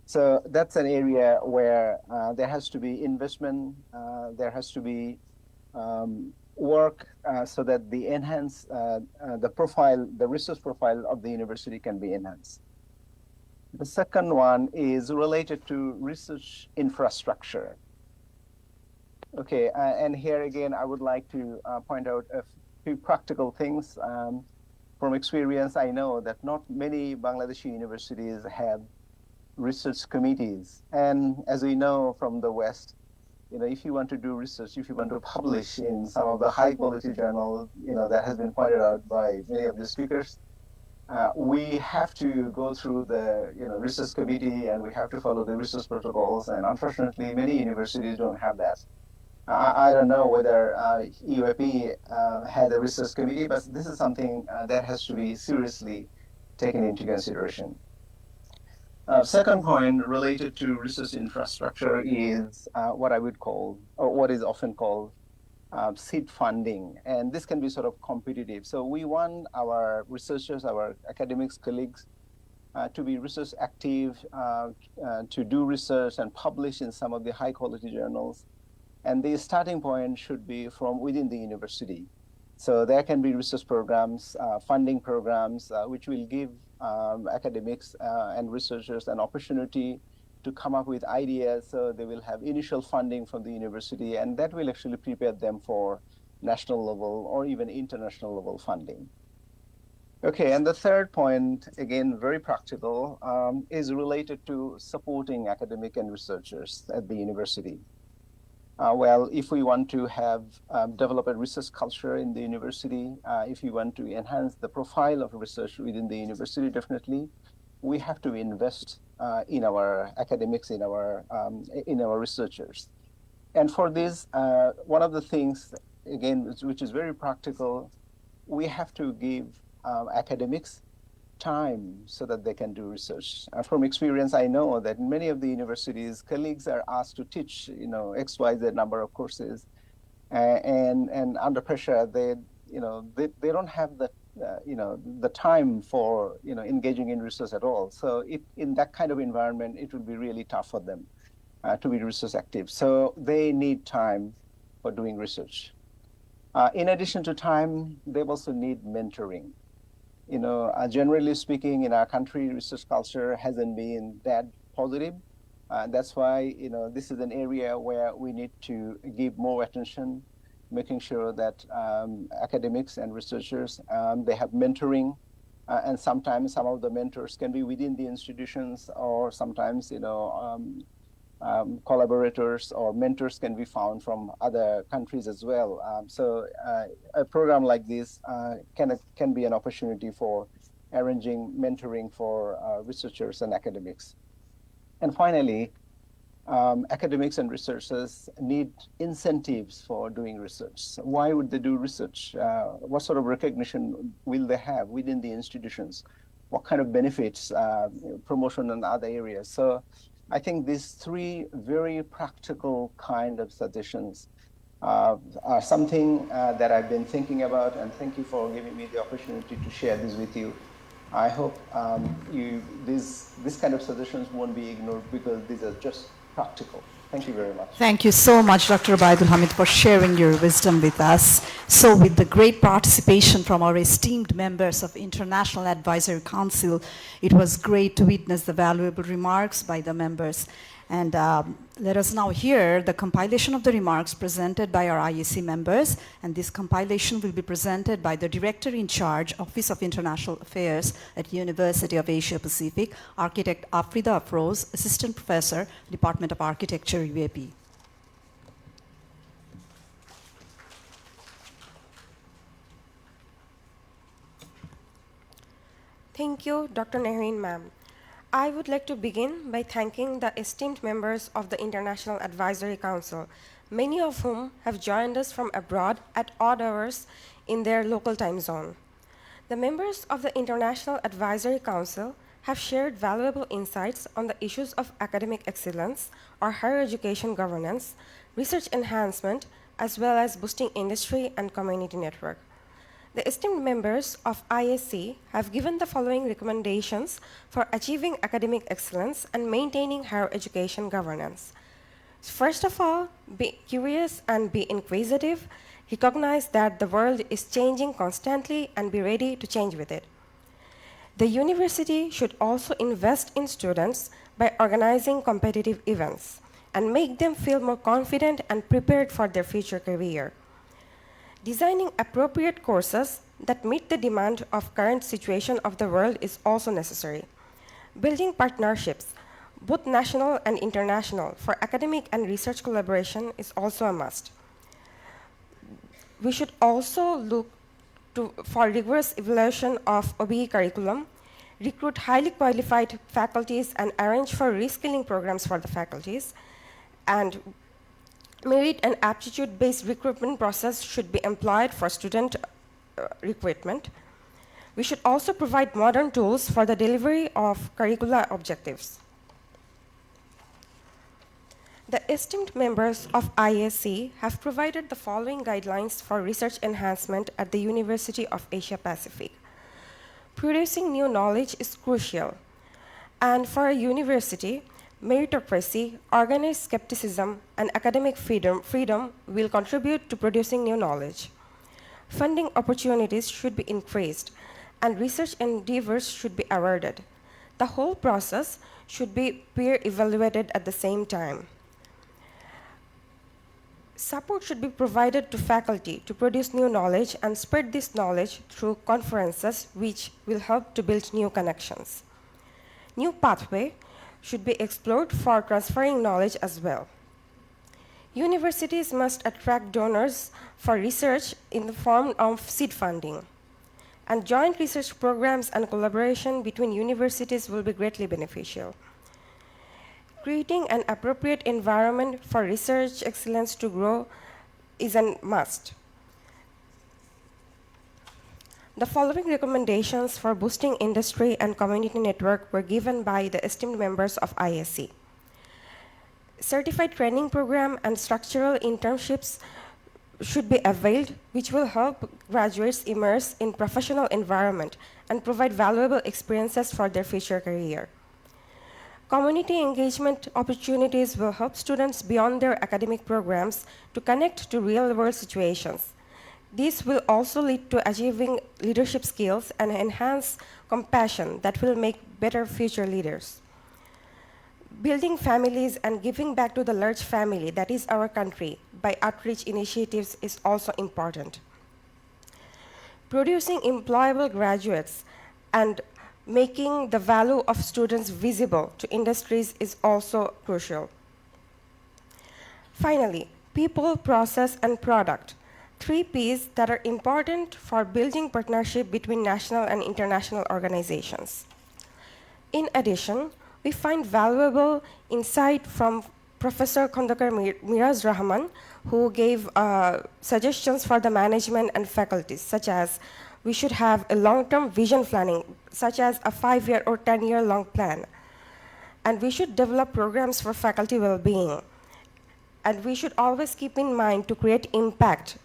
So that's an area where there has to be investment, there has to be work so that the profile, the research profile of the university can be enhanced. The second one is related to research infrastructure. Okay, and here again, I would like to point out a few practical things. From experience, I know that not many Bangladeshi universities have research committees. And as we know from the West, if you want to do research, if you want to publish in some of the high quality journals, that has been pointed out by many of the speakers, we have to go through the research committee and we have to follow the research protocols. And unfortunately, many universities don't have that. I don't know whether UAP had a research committee, but this is something that has to be seriously taken into consideration. Second point related to research infrastructure is what I would call, or what is often called, seed funding. And this can be sort of competitive. So we want our researchers, our academics colleagues, to be research active, to do research and publish in some of the high quality journals. And the starting point should be from within the university. So there can be research programs, funding programs, which will give academics and researchers an opportunity to come up with ideas. So they will have initial funding from the university, and that will actually prepare them for national level or even international level funding. Okay, and the third point, again, very practical, is related to supporting academic and researchers at the university. Well, if we want to have develop a research culture in the university, if you want to enhance the profile of research within the university, definitely, we have to invest in our academics, in our researchers. And for this, one of the things, again, which is very practical, we have to give academics time so that they can do research. From experience, I know that in many of the universities, colleagues are asked to teach, X, Y, Z number of courses, and under pressure, they don't have the time for engaging in research at all. So in that kind of environment, it would be really tough for them to be research active. So they need time for doing research. In addition to time, they also need mentoring. Generally speaking, in our country, research culture hasn't been that positive. That's why, this is an area where we need to give more attention, making sure that academics and researchers, they have mentoring. And sometimes some of the mentors can be within the institutions, or sometimes, collaborators or mentors can be found from other countries as well. So a program like this can be an opportunity for arranging mentoring for researchers and academics. And finally, academics and researchers need incentives for doing research. Why would they do research? What sort of recognition will they have within the institutions? What kind of benefits, promotion and other areas? So I think these three very practical kind of suggestions are something that I've been thinking about, and thank you for giving me the opportunity to share this with you. I hope these kind of suggestions won't be ignored, because these are just practical. Thank you very much. Thank you so much, Dr. Baidul Hamid, for sharing your wisdom with us. So with the great participation from our esteemed members of International Advisory Council, it was great to witness the valuable remarks by the members. And let us now hear the compilation of the remarks presented by our IAC members. And this compilation will be presented by the Director in Charge, Office of International Affairs at University of Asia Pacific, Architect Afrida Afroz, Assistant Professor, Department of Architecture, UAP. Thank you, Dr. Nahreen, ma'am. I would like to begin by thanking the esteemed members of the International Advisory Council, many of whom have joined us from abroad at odd hours in their local time zone. The members of the International Advisory Council have shared valuable insights on the issues of academic excellence or higher education governance, research enhancement, as well as boosting industry and community network. The esteemed members of ISC have given the following recommendations for achieving academic excellence and maintaining higher education governance. First of all, be curious and be inquisitive. Recognize that the world is changing constantly and be ready to change with it. The university should also invest in students by organizing competitive events and make them feel more confident and prepared for their future career. Designing appropriate courses that meet the demand of current situation of the world is also necessary. Building partnerships, both national and international, for academic and research collaboration is also a must. We should also look for rigorous evaluation of OBE curriculum, recruit highly qualified faculties and arrange for reskilling programs for the faculties, and merit and aptitude-based recruitment process should be employed for student recruitment. We should also provide modern tools for the delivery of curricular objectives. The esteemed members of ISC have provided the following guidelines for research enhancement at the University of Asia Pacific. Producing new knowledge is crucial, and for a university, meritocracy, organized skepticism, and academic freedom will contribute to producing new knowledge. Funding opportunities should be increased, and research endeavors should be awarded. The whole process should be peer evaluated at the same time. Support should be provided to faculty to produce new knowledge and spread this knowledge through conferences, which will help to build new connections. New pathway should be explored for transferring knowledge as well. Universities must attract donors for research in the form of seed funding, and joint research programs and collaboration between universities will be greatly beneficial. Creating an appropriate environment for research excellence to grow is a must. The following recommendations for boosting industry and community network were given by the esteemed members of ISC. Certified training program and structural internships should be availed, which will help graduates immerse in professional environment and provide valuable experiences for their future career. Community engagement opportunities will help students beyond their academic programs to connect to real-world situations. This will also lead to achieving leadership skills and enhance compassion that will make better future leaders. Building families and giving back to the large family that is our country by outreach initiatives is also important. Producing employable graduates and making the value of students visible to industries is also crucial. Finally, people, process, and product. 3 Ps that are important for building partnership between national and international organizations. In addition, we find valuable insight from Professor Khandakar Miraz Rahman, who gave suggestions for the management and faculties, such as we should have a long-term vision planning, such as a 5-year or 10-year long plan. And we should develop programs for faculty well-being. And we should always keep in mind to create impact,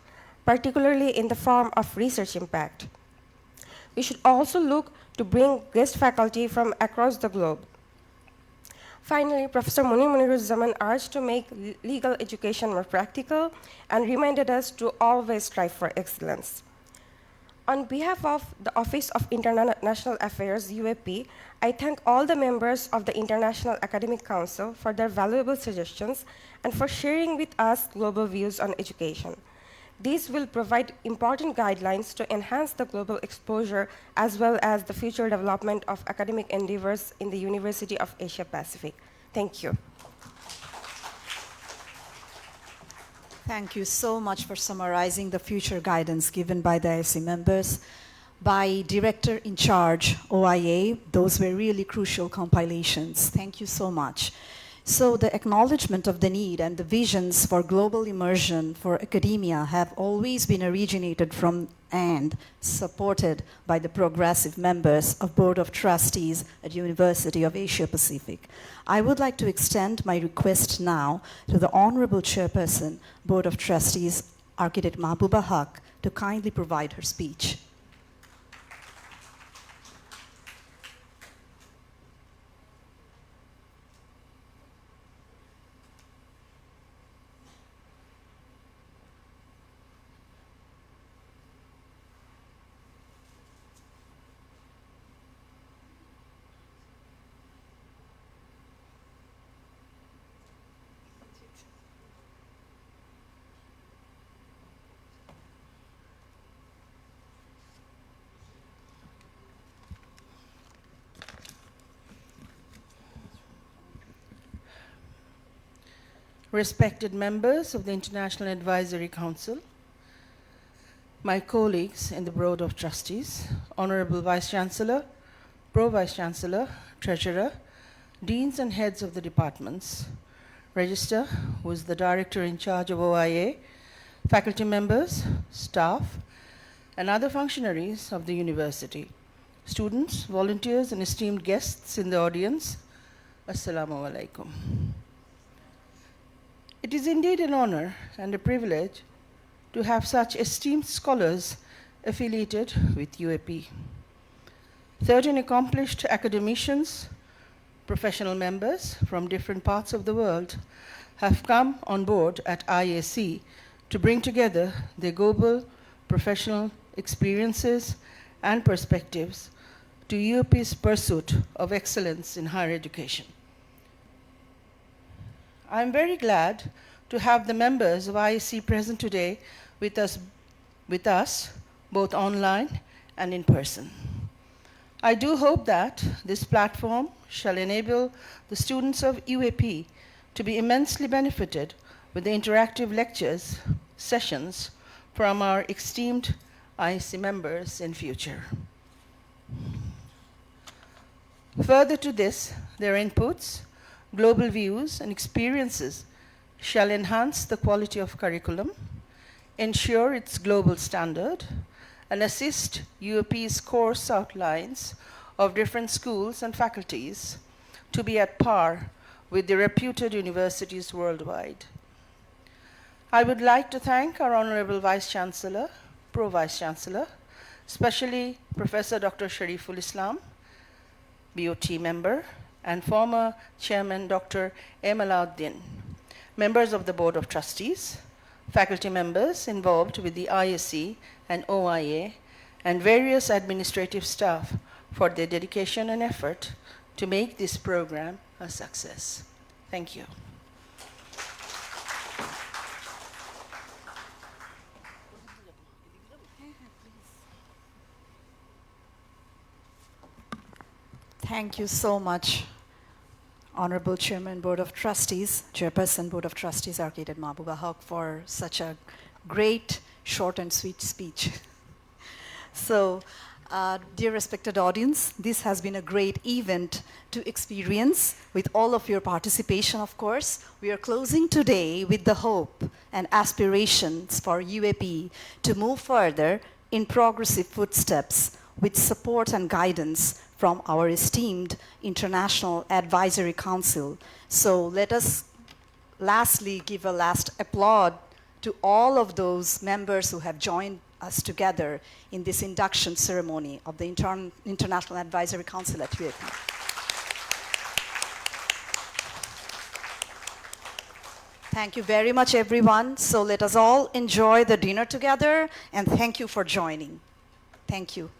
particularly in the form of research impact. We should also look to bring guest faculty from across the globe. Finally, Professor Muniruzzaman urged to make legal education more practical and reminded us to always strive for excellence. On behalf of the Office of International Affairs, UAP, I thank all the members of the International Academic Council for their valuable suggestions and for sharing with us global views on education. These will provide important guidelines to enhance the global exposure as well as the future development of academic endeavors in the University of Asia Pacific. Thank you. Thank you so much for summarizing the future guidance given by the ISC members. by Director in Charge, OIA. Those were really crucial compilations. Thank you so much. So the acknowledgement of the need and the visions for global immersion for academia have always been originated from and supported by the progressive members of Board of Trustees at University of Asia Pacific. I would like to extend my request now to the Honorable Chairperson, Board of Trustees, Architect Mahbuba Haq, to kindly provide her speech. Respected members of the International Advisory Council, my colleagues in the Board of Trustees, Honorable Vice Chancellor, Pro-Vice Chancellor, Treasurer, Deans and Heads of the departments, Register, who is the Director in charge of OIA, faculty members, staff, and other functionaries of the university, students, volunteers, and esteemed guests in the audience, Assalamu alaikum. It is indeed an honor and a privilege to have such esteemed scholars affiliated with UAP. 13 accomplished academicians, professional members from different parts of the world have come on board at IAC to bring together their global professional experiences and perspectives to UAP's pursuit of excellence in higher education. I'm very glad to have the members of IAC present today with us, both online and in person. I do hope that this platform shall enable the students of UAP to be immensely benefited with the interactive lectures, sessions from our esteemed IAC members in future. Further to this, their inputs, global views and experiences shall enhance the quality of curriculum, ensure its global standard, and assist UAP's course outlines of different schools and faculties to be at par with the reputed universities worldwide. I would like to thank our Honorable Vice Chancellor, Pro-Vice Chancellor, especially Professor Dr. Shariful Islam, BOT member, and former Chairman Dr. M. Alauddin, members of the Board of Trustees, faculty members involved with the ISC and OIA, and various administrative staff for their dedication and effort to make this program a success. Thank you. Thank you so much, Honorable Chairman, Board of Trustees, Chairperson, Board of Trustees, Architect Mahbuba Haq, for such a great, short and sweet speech. So, dear respected audience, this has been a great event to experience with all of your participation, of course. We are closing today with the hope and aspirations for UAP to move further in progressive footsteps with support and guidance from our esteemed International Advisory Council. So let us lastly give a last applaud to all of those members who have joined us together in this induction ceremony of the International Advisory Council at UAP. Thank you very much, everyone. So let us all enjoy the dinner together, and thank you for joining. Thank you.